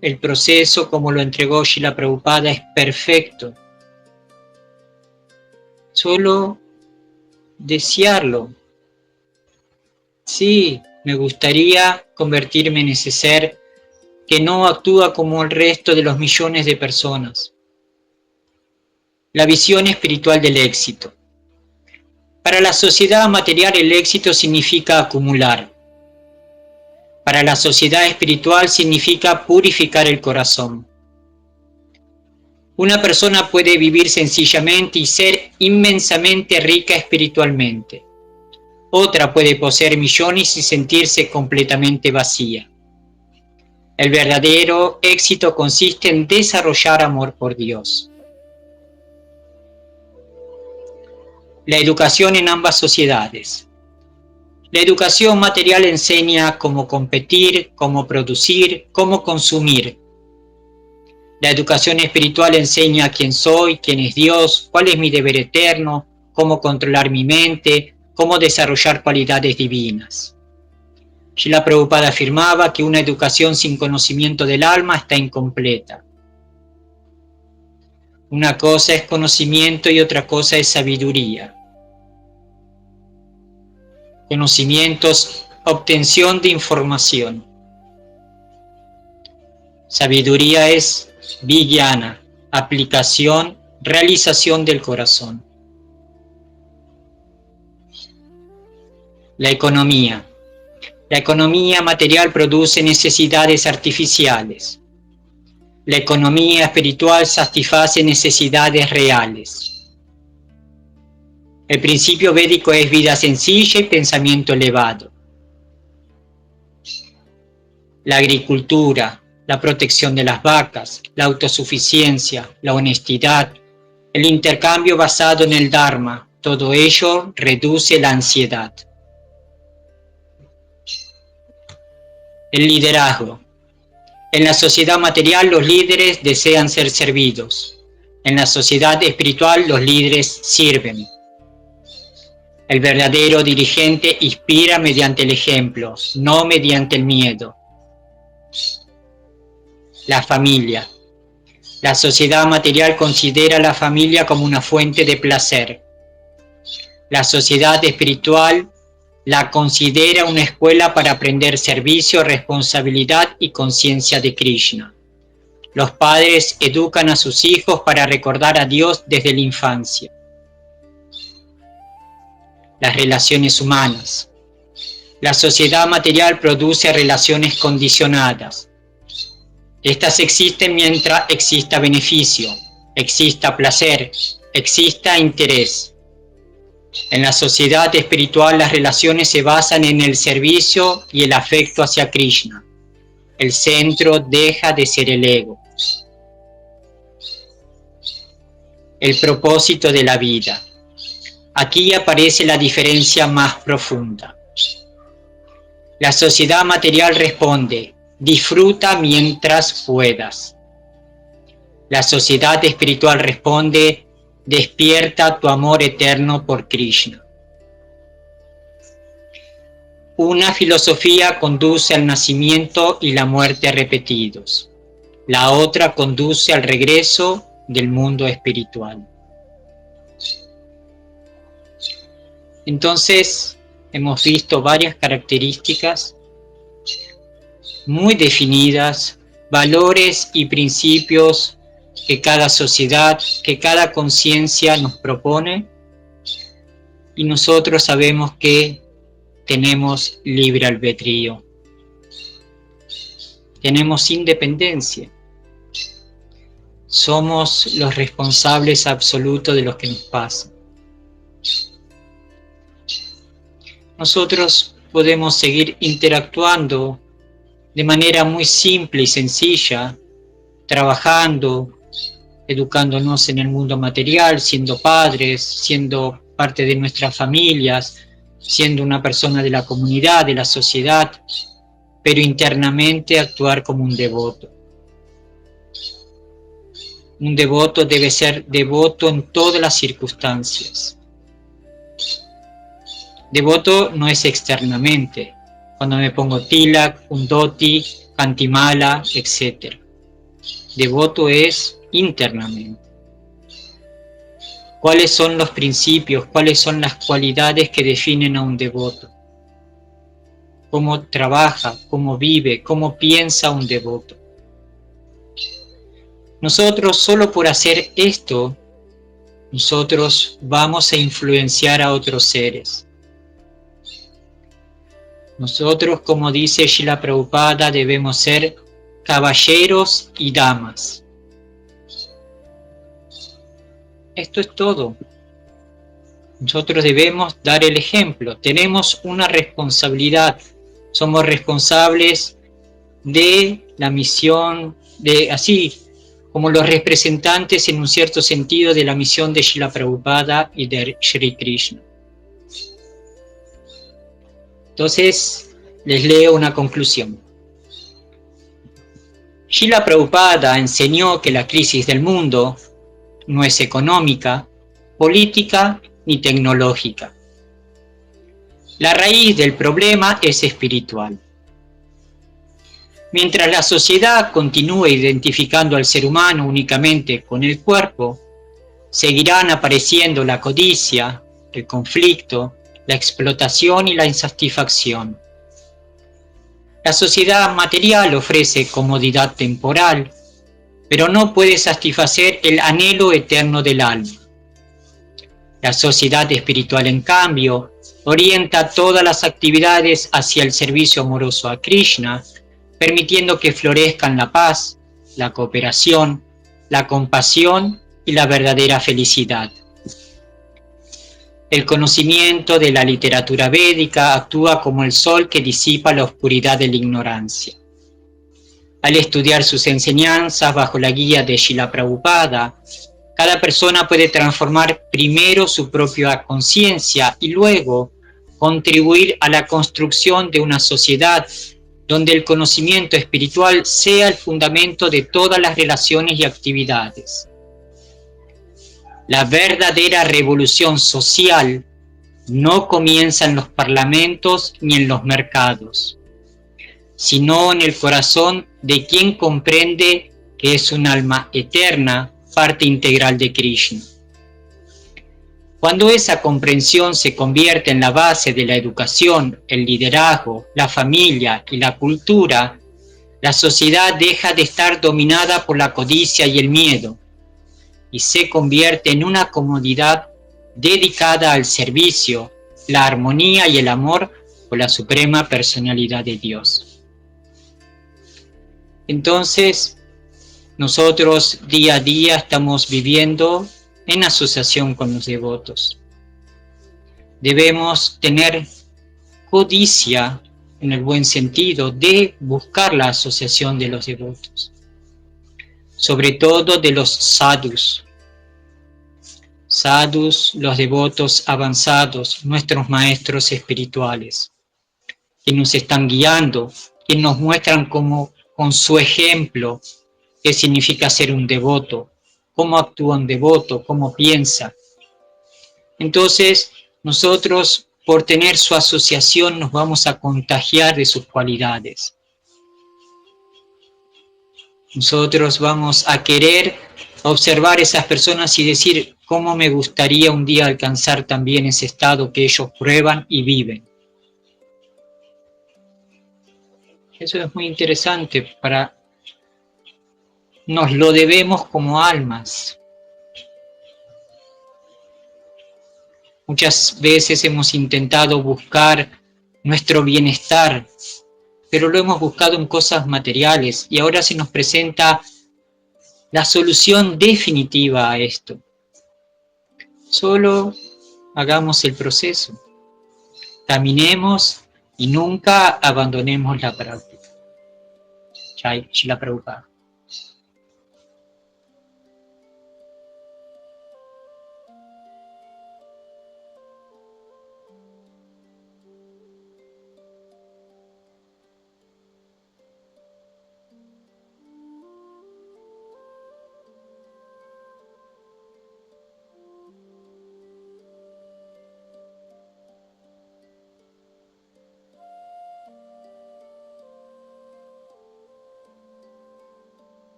el proceso como lo entregó Srila Prabhupada, es perfecto. Solo desearlo. Sí, me gustaría convertirme en ese ser que no actúa como el resto de los millones de personas. La visión espiritual del éxito. Para la sociedad material el éxito significa acumular. Para la sociedad espiritual significa purificar el corazón. Una persona puede vivir sencillamente y ser inmensamente rica espiritualmente. Otra puede poseer millones y sentirse completamente vacía. El verdadero éxito consiste en desarrollar amor por Dios. La educación en ambas sociedades. La educación material enseña cómo competir, cómo producir, cómo consumir. La educación espiritual enseña quién soy, quién es Dios, cuál es mi deber eterno, cómo controlar mi mente, cómo desarrollar cualidades divinas. Srila Prabhupada afirmaba que una educación sin conocimiento del alma está incompleta. Una cosa es conocimiento y otra cosa es sabiduría. Conocimientos, obtención de información. Sabiduría es vijnana, aplicación, realización del corazón. La economía. La economía material produce necesidades artificiales. La economía espiritual satisface necesidades reales. El principio védico es vida sencilla y pensamiento elevado. La agricultura, la protección de las vacas, la autosuficiencia, la honestidad, el intercambio basado en el Dharma, todo ello reduce la ansiedad. El liderazgo. En la sociedad material los líderes desean ser servidos. En la sociedad espiritual los líderes sirven. El verdadero dirigente inspira mediante el ejemplo, no mediante el miedo. La familia. La sociedad material considera a la familia como una fuente de placer. La sociedad espiritual la considera una escuela para aprender servicio, responsabilidad y conciencia de Krishna. Los padres educan a sus hijos para recordar a Dios desde la infancia. Las relaciones humanas. La sociedad material produce relaciones condicionadas. Estas existen mientras exista beneficio, exista placer, exista interés. En la sociedad espiritual las relaciones se basan en el servicio y el afecto hacia Krishna. El centro deja de ser el ego. El propósito de la vida. Aquí aparece la diferencia más profunda. La sociedad material responde: disfruta mientras puedas. La sociedad espiritual responde: despierta tu amor eterno por Krishna. Una filosofía conduce al nacimiento y la muerte repetidos. La otra conduce al regreso del mundo espiritual. Entonces, hemos visto varias características muy definidas, valores y principios que cada sociedad, que cada conciencia nos propone, y nosotros sabemos que tenemos libre albedrío, tenemos independencia, somos los responsables absolutos de lo que nos pasa. Nosotros podemos seguir interactuando de manera muy simple y sencilla, trabajando, educándonos en el mundo material, siendo padres, siendo parte de nuestras familias, siendo una persona de la comunidad, de la sociedad, pero internamente actuar como un devoto. Un devoto debe ser devoto en todas las circunstancias. Devoto no es externamente, cuando me pongo tilak, undoti, kantimala, etc. Devoto es internamente. ¿Cuáles son los principios? ¿Cuáles son las cualidades que definen a un devoto? ¿Cómo trabaja? ¿Cómo vive? ¿Cómo piensa un devoto? Nosotros, solo por hacer esto, nosotros vamos a influenciar a otros seres. Nosotros, como dice Srila Prabhupada, debemos ser caballeros y damas. Esto es todo. Nosotros debemos dar el ejemplo. Tenemos una responsabilidad. Somos responsables de la misión, así como los representantes en un cierto sentido de la misión de Srila Prabhupada y de Sri Krishna. Entonces, les leo una conclusión. Srila Prabhupada enseñó que la crisis del mundo no es económica, política ni tecnológica. La raíz del problema es espiritual. Mientras la sociedad continúe identificando al ser humano únicamente con el cuerpo, seguirán apareciendo la codicia, el conflicto, la explotación y la insatisfacción. La sociedad material ofrece comodidad temporal, pero no puede satisfacer el anhelo eterno del alma. La sociedad espiritual, en cambio, orienta todas las actividades hacia el servicio amoroso a Krishna, permitiendo que florezcan la paz, la cooperación, la compasión y la verdadera felicidad. El conocimiento de la literatura védica actúa como el sol que disipa la oscuridad de la ignorancia. Al estudiar sus enseñanzas bajo la guía de Srila Prabhupada, cada persona puede transformar primero su propia conciencia y luego contribuir a la construcción de una sociedad donde el conocimiento espiritual sea el fundamento de todas las relaciones y actividades. La verdadera revolución social no comienza en los parlamentos ni en los mercados, sino en el corazón de quien comprende que es un alma eterna, parte integral de Krishna. Cuando esa comprensión se convierte en la base de la educación, el liderazgo, la familia y la cultura, la sociedad deja de estar dominada por la codicia y el miedo y se convierte en una comunidad dedicada al servicio, la armonía y el amor por la suprema personalidad de Dios. Entonces, nosotros día a día estamos viviendo en asociación con los devotos. Debemos tener codicia, en el buen sentido, de buscar la asociación de los devotos, sobre todo de los sadhus. Sadhus, los devotos avanzados, nuestros maestros espirituales, que nos están guiando, que nos muestran cómo, con su ejemplo, qué significa ser un devoto, cómo actúa un devoto, cómo piensa. Entonces, nosotros, por tener su asociación, nos vamos a contagiar de sus cualidades. Nosotros vamos a querer observar esas personas y decir, cómo me gustaría un día alcanzar también ese estado que ellos prueban y viven. Eso es muy interesante, nos lo debemos como almas. Muchas veces hemos intentado buscar nuestro bienestar, pero lo hemos buscado en cosas materiales y ahora se nos presenta la solución definitiva a esto. Solo hagamos el proceso, caminemos y nunca abandonemos la práctica. Jai Srila Prabhupada.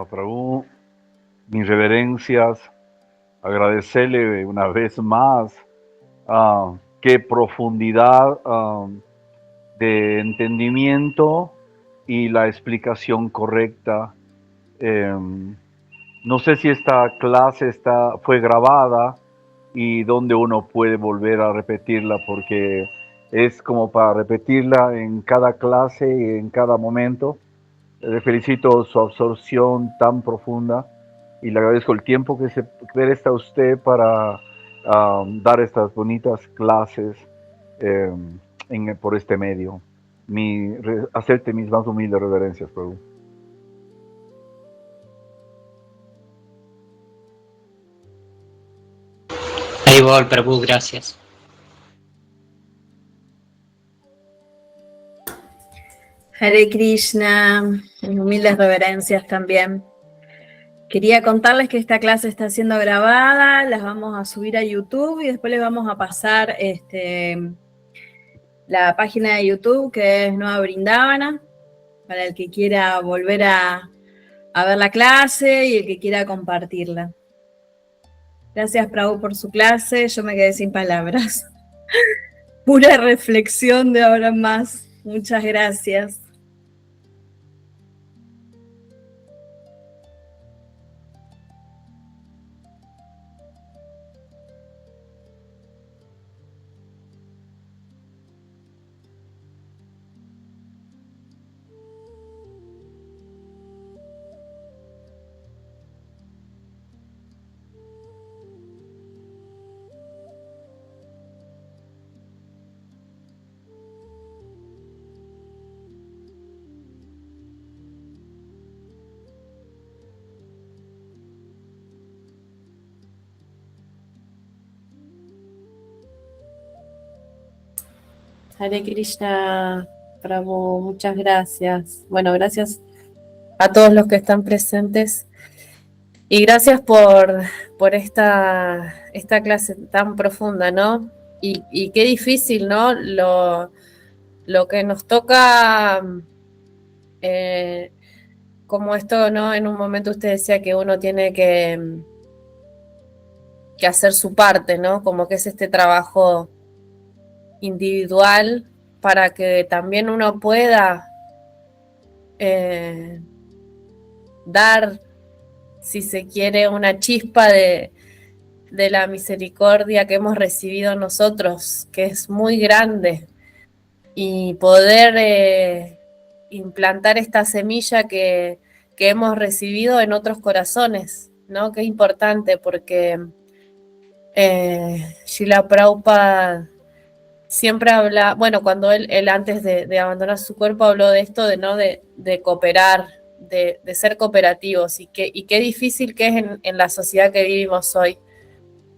Prabhu, mis reverencias, agradecerle una vez más qué profundidad de entendimiento y la explicación correcta. No sé si esta clase fue grabada y donde uno puede volver a repetirla, porque es como para repetirla en cada clase y en cada momento. Le felicito su absorción tan profunda y le agradezco el tiempo que se presta usted para dar estas bonitas clases por este medio. Hacerte mis más humildes reverencias, Prabhu. Haribol, Prabhu, gracias. Hare Krishna, humildes reverencias también. Quería contarles que esta clase está siendo grabada, las vamos a subir a YouTube y después les vamos a pasar la página de YouTube que es Nueva Brindavana, para el que quiera volver a ver la clase y el que quiera compartirla. Gracias, Prabhu, por su clase. Yo me quedé sin palabras. Pura reflexión de ahora en más. Muchas gracias. Hare Krishna, Prabhu, muchas gracias. Bueno, gracias a todos los que están presentes y gracias por esta clase tan profunda, ¿no? Y qué difícil, ¿no? Lo que nos toca, como esto, ¿no? En un momento usted decía que uno tiene que hacer su parte, ¿no? Como que es este trabajo individual para que también uno pueda dar, si se quiere, una chispa de la misericordia que hemos recibido nosotros, que es muy grande, y poder implantar esta semilla que hemos recibido en otros corazones, ¿no? Que es importante porque Srila Prabhupada siempre habla, bueno, cuando él antes de abandonar su cuerpo habló de esto, ¿no? de cooperar, de ser cooperativos, y qué difícil que es en la sociedad que vivimos hoy,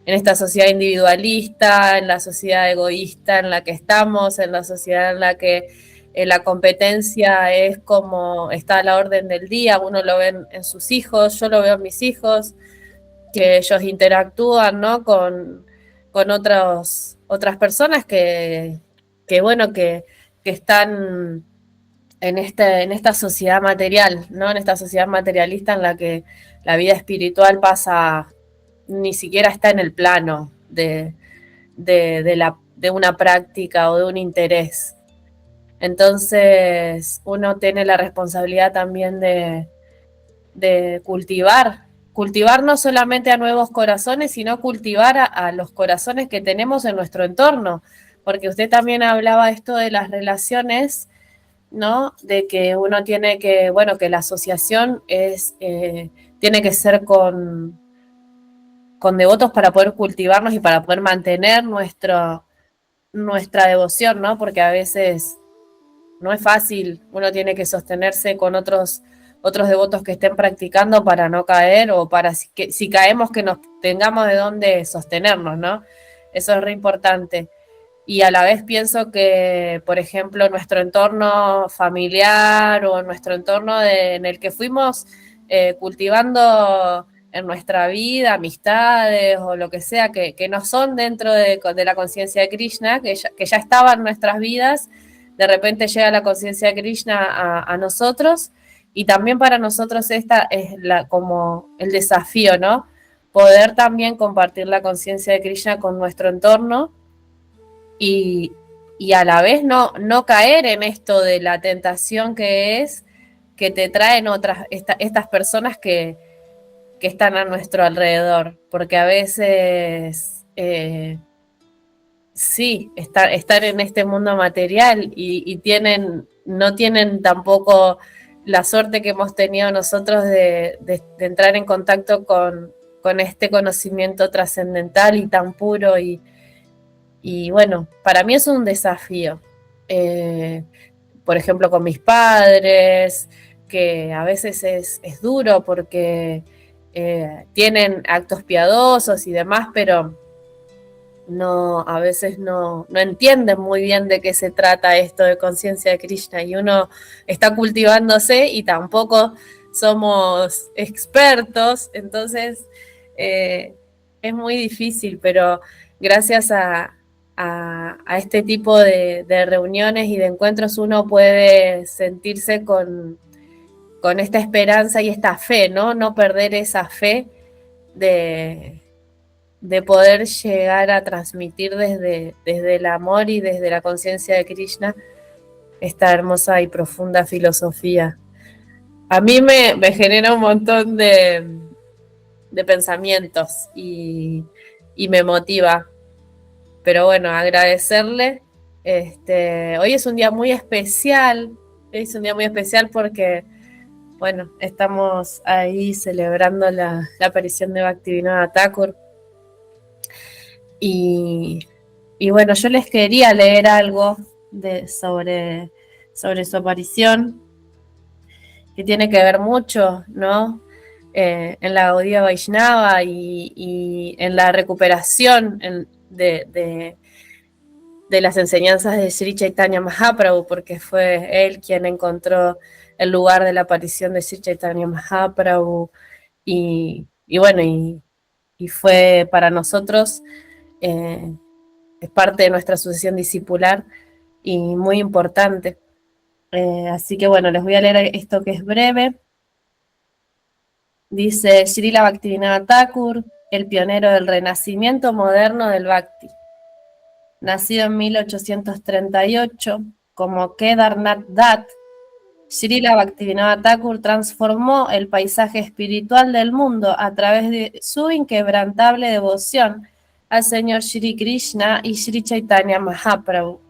en esta sociedad individualista, en la sociedad egoísta en la que estamos, en la sociedad en la que la competencia es como está a la orden del día. Uno lo ve en sus hijos, yo lo veo en mis hijos, que ellos interactúan, ¿no? con otras personas bueno, que están en esta sociedad material, ¿no? En esta sociedad materialista en la que la vida espiritual pasa, ni siquiera está en el plano de una práctica o de un interés. Entonces, uno tiene la responsabilidad también de cultivar no solamente a nuevos corazones, sino cultivar a los corazones que tenemos en nuestro entorno, porque usted también hablaba esto de las relaciones, ¿no? De que uno tiene que, bueno, que la asociación tiene que ser con devotos para poder cultivarnos y para poder mantener nuestra devoción, ¿no? Porque a veces no es fácil, uno tiene que sostenerse con otros devotos que estén practicando para no caer, o para si caemos que nos tengamos de dónde sostenernos, ¿no? Eso es re importante. Y a la vez pienso que, por ejemplo, nuestro entorno familiar o nuestro entorno en el que fuimos cultivando en nuestra vida, amistades o lo que sea, que no son dentro de la conciencia de Krishna, que ya estaban en nuestras vidas, de repente llega la conciencia de Krishna a nosotros, y también para nosotros esta es como el desafío, ¿no? Poder también compartir la conciencia de Krishna con nuestro entorno y a la vez no caer en esto de la tentación que te traen estas personas que están a nuestro alrededor, porque a veces sí, estar en este mundo material y no tienen tampoco la suerte que hemos tenido nosotros de entrar en contacto con este conocimiento trascendental y tan puro, y bueno, para mí es un desafío. Por ejemplo, con mis padres, que a veces es duro porque tienen actos piadosos y demás, pero a veces no entienden muy bien de qué se trata esto de conciencia de Krishna, y uno está cultivándose y tampoco somos expertos, entonces es muy difícil, pero gracias a este tipo de reuniones y de encuentros uno puede sentirse con esta esperanza y esta fe, ¿no? No perder esa fe de poder llegar a transmitir desde el amor y desde la conciencia de Krishna esta hermosa y profunda filosofía. A mí me genera un montón de pensamientos y me motiva. Pero bueno, agradecerle. Hoy es un día muy especial. Porque, bueno, estamos ahí celebrando la aparición de Bhaktivinoda Thakur. Y bueno, yo les quería leer algo sobre su aparición, que tiene que ver mucho, ¿no? En la Gaudiya Vaishnava y en la recuperación de de las enseñanzas de Sri Chaitanya Mahaprabhu, porque fue él quien encontró el lugar de la aparición de Sri Chaitanya Mahaprabhu, y fue para nosotros, es parte de nuestra sucesión discipular y muy importante. Así que bueno, les voy a leer esto que es breve. Dice Srila Bhaktivinoda Thakur, el pionero del renacimiento moderno del Bhakti. Nacido en 1838 como Kedarnath Dutt, Srila Bhaktivinoda Thakur transformó el paisaje espiritual del mundo a través de su inquebrantable devoción al Señor Shri Krishna y Sri Chaitanya Mahaprabhu.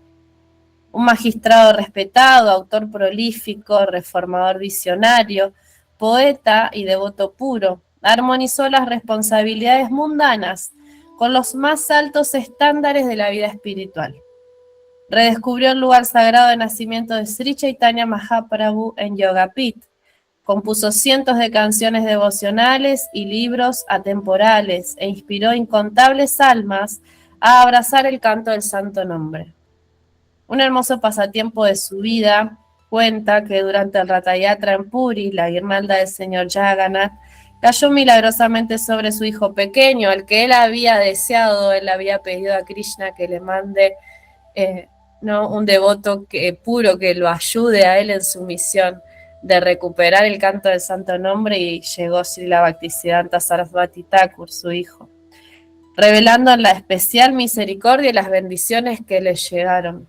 Un magistrado respetado, autor prolífico, reformador visionario, poeta y devoto puro, armonizó las responsabilidades mundanas con los más altos estándares de la vida espiritual. Redescubrió el lugar sagrado de nacimiento de Sri Chaitanya Mahaprabhu en Yogapith. Compuso cientos de canciones devocionales y libros atemporales e inspiró incontables almas a abrazar el canto del santo nombre. Un hermoso pasatiempo de su vida cuenta que durante el Ratha Yatra en Puri, la guirnalda del señor Jagannath cayó milagrosamente sobre su hijo pequeño, al que él había deseado, él había pedido a Krishna que le mande un devoto puro que lo ayude a él en su misión de recuperar el canto del santo nombre, y llegó Srila Bhaktisiddhanta Sarasvati Thakur, su hijo, revelando la especial misericordia y las bendiciones que le llegaron.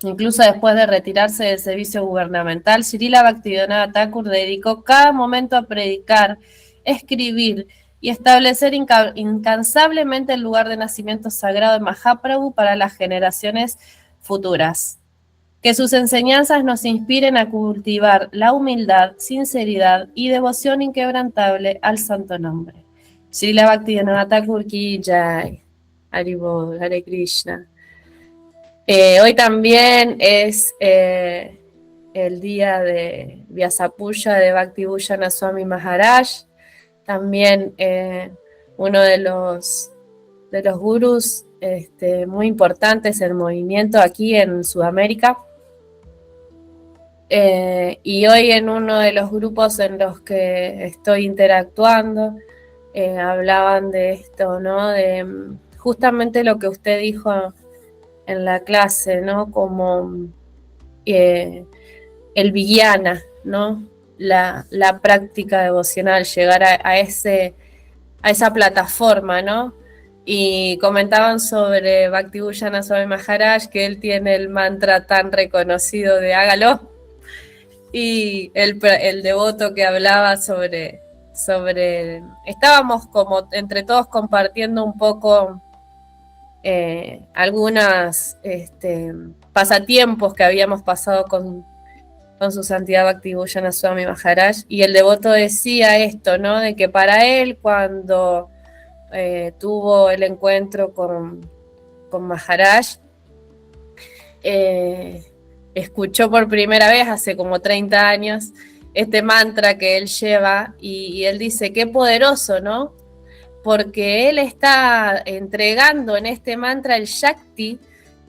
Incluso después de retirarse del servicio gubernamental, Srila Bhaktivinoda Thakur dedicó cada momento a predicar, escribir y establecer incansablemente el lugar de nacimiento sagrado de Mahaprabhu para las generaciones futuras. Que sus enseñanzas nos inspiren a cultivar la humildad, sinceridad y devoción inquebrantable al santo nombre. Srila Bhaktivinoda Thakur ki jai. Hari Bol, Hare Krishna. Hoy también es el día de Vyasapuja de Bhakti-Bhujana Swami Maharaj, también uno de los gurús muy importantes del movimiento aquí en Sudamérica. Y hoy en uno de los grupos en los que estoy interactuando, hablaban de esto, ¿no? De justamente lo que usted dijo en la clase, ¿no? Como el vijnana, ¿no? La práctica devocional, llegar a esa plataforma, ¿no? Y comentaban sobre Bhakti-Bhujana Swami Maharaj, que él tiene el mantra tan reconocido de hágalo, y el devoto que hablaba sobre estábamos como entre todos compartiendo un poco algunas pasatiempos que habíamos pasado con su santidad Bhakti-Bhujana Swami Maharaj, y el devoto decía esto, ¿no? De que para él, cuando tuvo el encuentro con Maharaj, escuchó por primera vez hace como 30 años este mantra que él lleva, y él dice, qué poderoso, ¿no? Porque él está entregando en este mantra el Shakti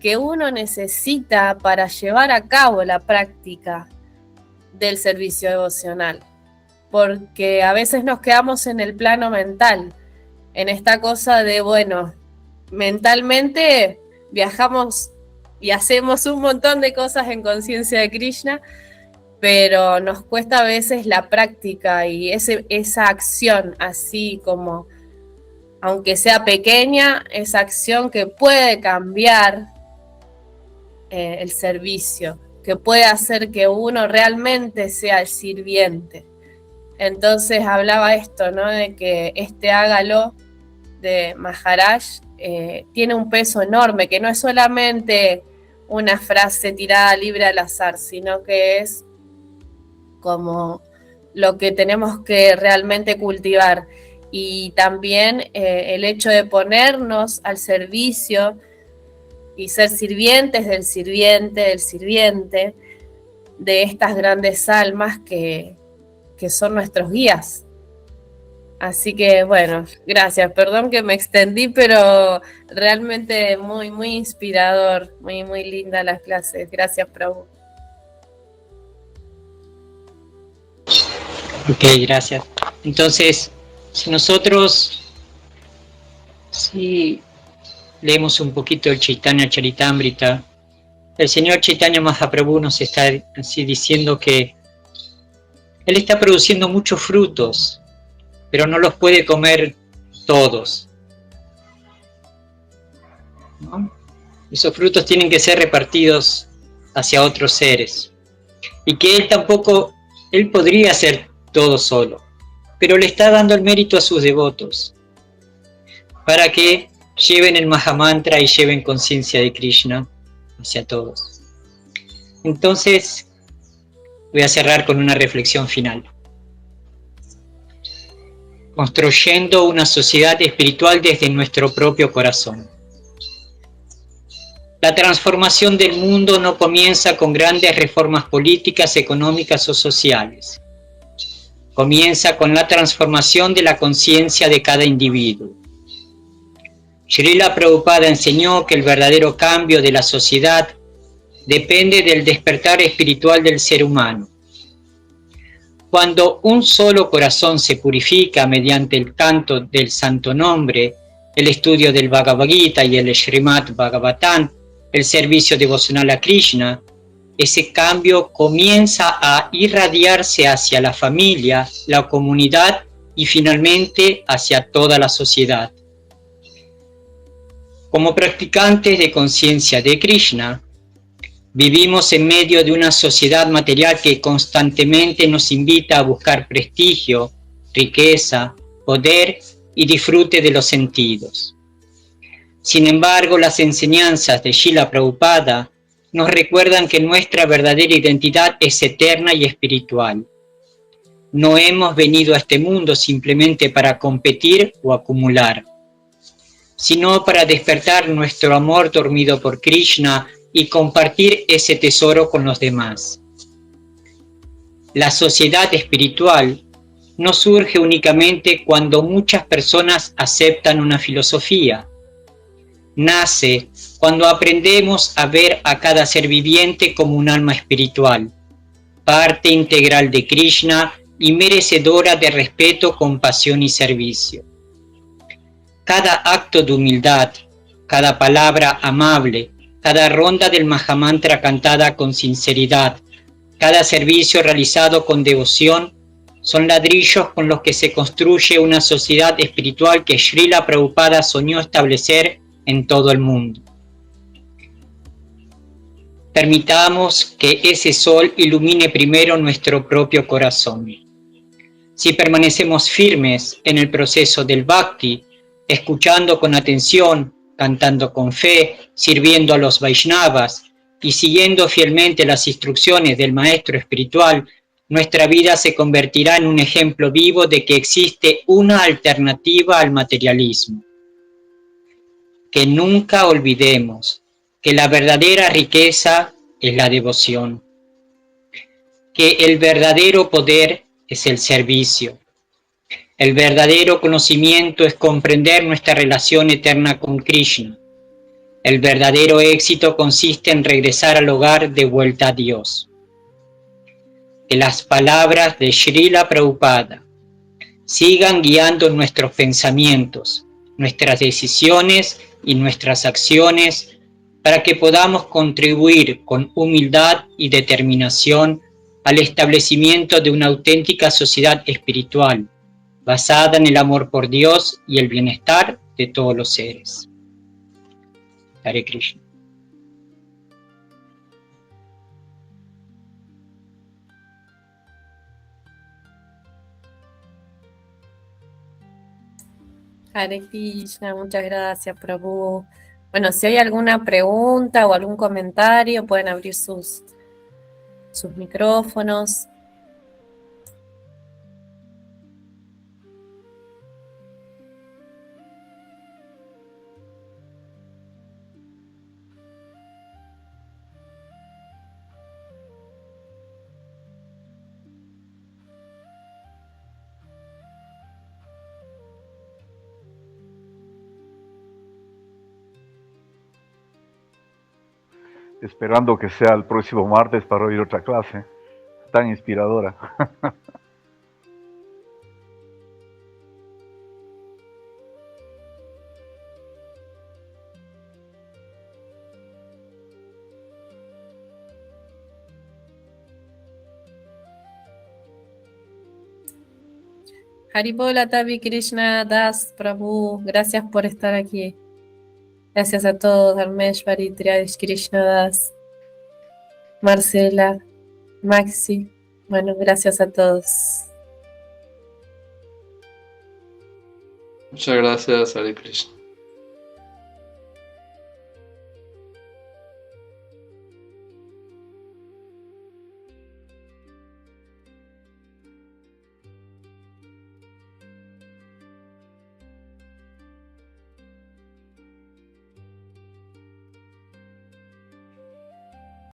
que uno necesita para llevar a cabo la práctica del servicio devocional. Porque a veces nos quedamos en el plano mental, en esta cosa de, bueno, mentalmente viajamos y hacemos un montón de cosas en conciencia de Krishna, pero nos cuesta a veces la práctica y esa acción, así como, aunque sea pequeña, esa acción que puede cambiar el servicio, que puede hacer que uno realmente sea el sirviente. Entonces hablaba esto, ¿no? De que hágalo de Maharaj tiene un peso enorme, que no es solamente una frase tirada libre al azar, sino que es como lo que tenemos que realmente cultivar. Y también el hecho de ponernos al servicio y ser sirvientes del sirviente de estas grandes almas que son nuestros guías. Así que bueno, gracias. Perdón que me extendí, pero realmente muy, muy inspirador, muy, muy linda las clases. Gracias, Prabhu. Ok, gracias. Entonces, si nosotros si leemos un poquito el Chaitanya Charitamrita, el señor Chaitanya Mahaprabhu nos está así diciendo que él está produciendo muchos frutos, pero no los puede comer todos, ¿no? Esos frutos tienen que ser repartidos hacia otros seres. Y que él tampoco, él podría hacer todo solo, pero le está dando el mérito a sus devotos para que lleven el Mahamantra y lleven conciencia de Krishna hacia todos. Entonces, voy a cerrar con una reflexión final. Construyendo una sociedad espiritual desde nuestro propio corazón. La transformación del mundo no comienza con grandes reformas políticas, económicas o sociales. Comienza con la transformación de la conciencia de cada individuo. Srila Prabhupada enseñó que el verdadero cambio de la sociedad depende del despertar espiritual del ser humano. Cuando un solo corazón se purifica mediante el canto del santo nombre, el estudio del Bhagavad Gita y el Srimad Bhagavatam, el servicio devocional a Krishna, ese cambio comienza a irradiarse hacia la familia, la comunidad y finalmente hacia toda la sociedad. Como practicantes de conciencia de Krishna, vivimos en medio de una sociedad material que constantemente nos invita a buscar prestigio, riqueza, poder y disfrute de los sentidos. Sin embargo, las enseñanzas de Srila Prabhupada nos recuerdan que nuestra verdadera identidad es eterna y espiritual. No hemos venido a este mundo simplemente para competir o acumular, sino para despertar nuestro amor dormido por Krishna y compartir ese tesoro con los demás. La sociedad espiritual no surge únicamente cuando muchas personas aceptan una filosofía. Nace cuando aprendemos a ver a cada ser viviente como un alma espiritual, parte integral de Krishna y merecedora de respeto, compasión y servicio. Cada acto de humildad, cada palabra amable, cada ronda del Mahamantra cantada con sinceridad, cada servicio realizado con devoción, son ladrillos con los que se construye una sociedad espiritual que Srila Prabhupada soñó establecer en todo el mundo. Permitamos que ese sol ilumine primero nuestro propio corazón. Si permanecemos firmes en el proceso del Bhakti, escuchando con atención, cantando con fe, sirviendo a los Vaishnavas y siguiendo fielmente las instrucciones del Maestro Espiritual, nuestra vida se convertirá en un ejemplo vivo de que existe una alternativa al materialismo. Que nunca olvidemos que la verdadera riqueza es la devoción, que el verdadero poder es el servicio. El verdadero conocimiento es comprender nuestra relación eterna con Krishna. El verdadero éxito consiste en regresar al hogar de vuelta a Dios. Que las palabras de Srila Prabhupada sigan guiando nuestros pensamientos, nuestras decisiones y nuestras acciones para que podamos contribuir con humildad y determinación al establecimiento de una auténtica sociedad espiritual basada en el amor por Dios y el bienestar de todos los seres. Hare Krishna. Hare Krishna, muchas gracias, Prabhu. Bueno, si hay alguna pregunta o algún comentario, pueden abrir sus micrófonos. esperando que sea el próximo martes para oír otra clase tan inspiradora. Haribola Tavi Krishna Das Prabhu, gracias por estar aquí. Gracias a todos, Dharmeshvari, Triadish Krishna Das, Marcela, Maxi. Bueno, gracias a todos. Muchas gracias, Hare Krishna.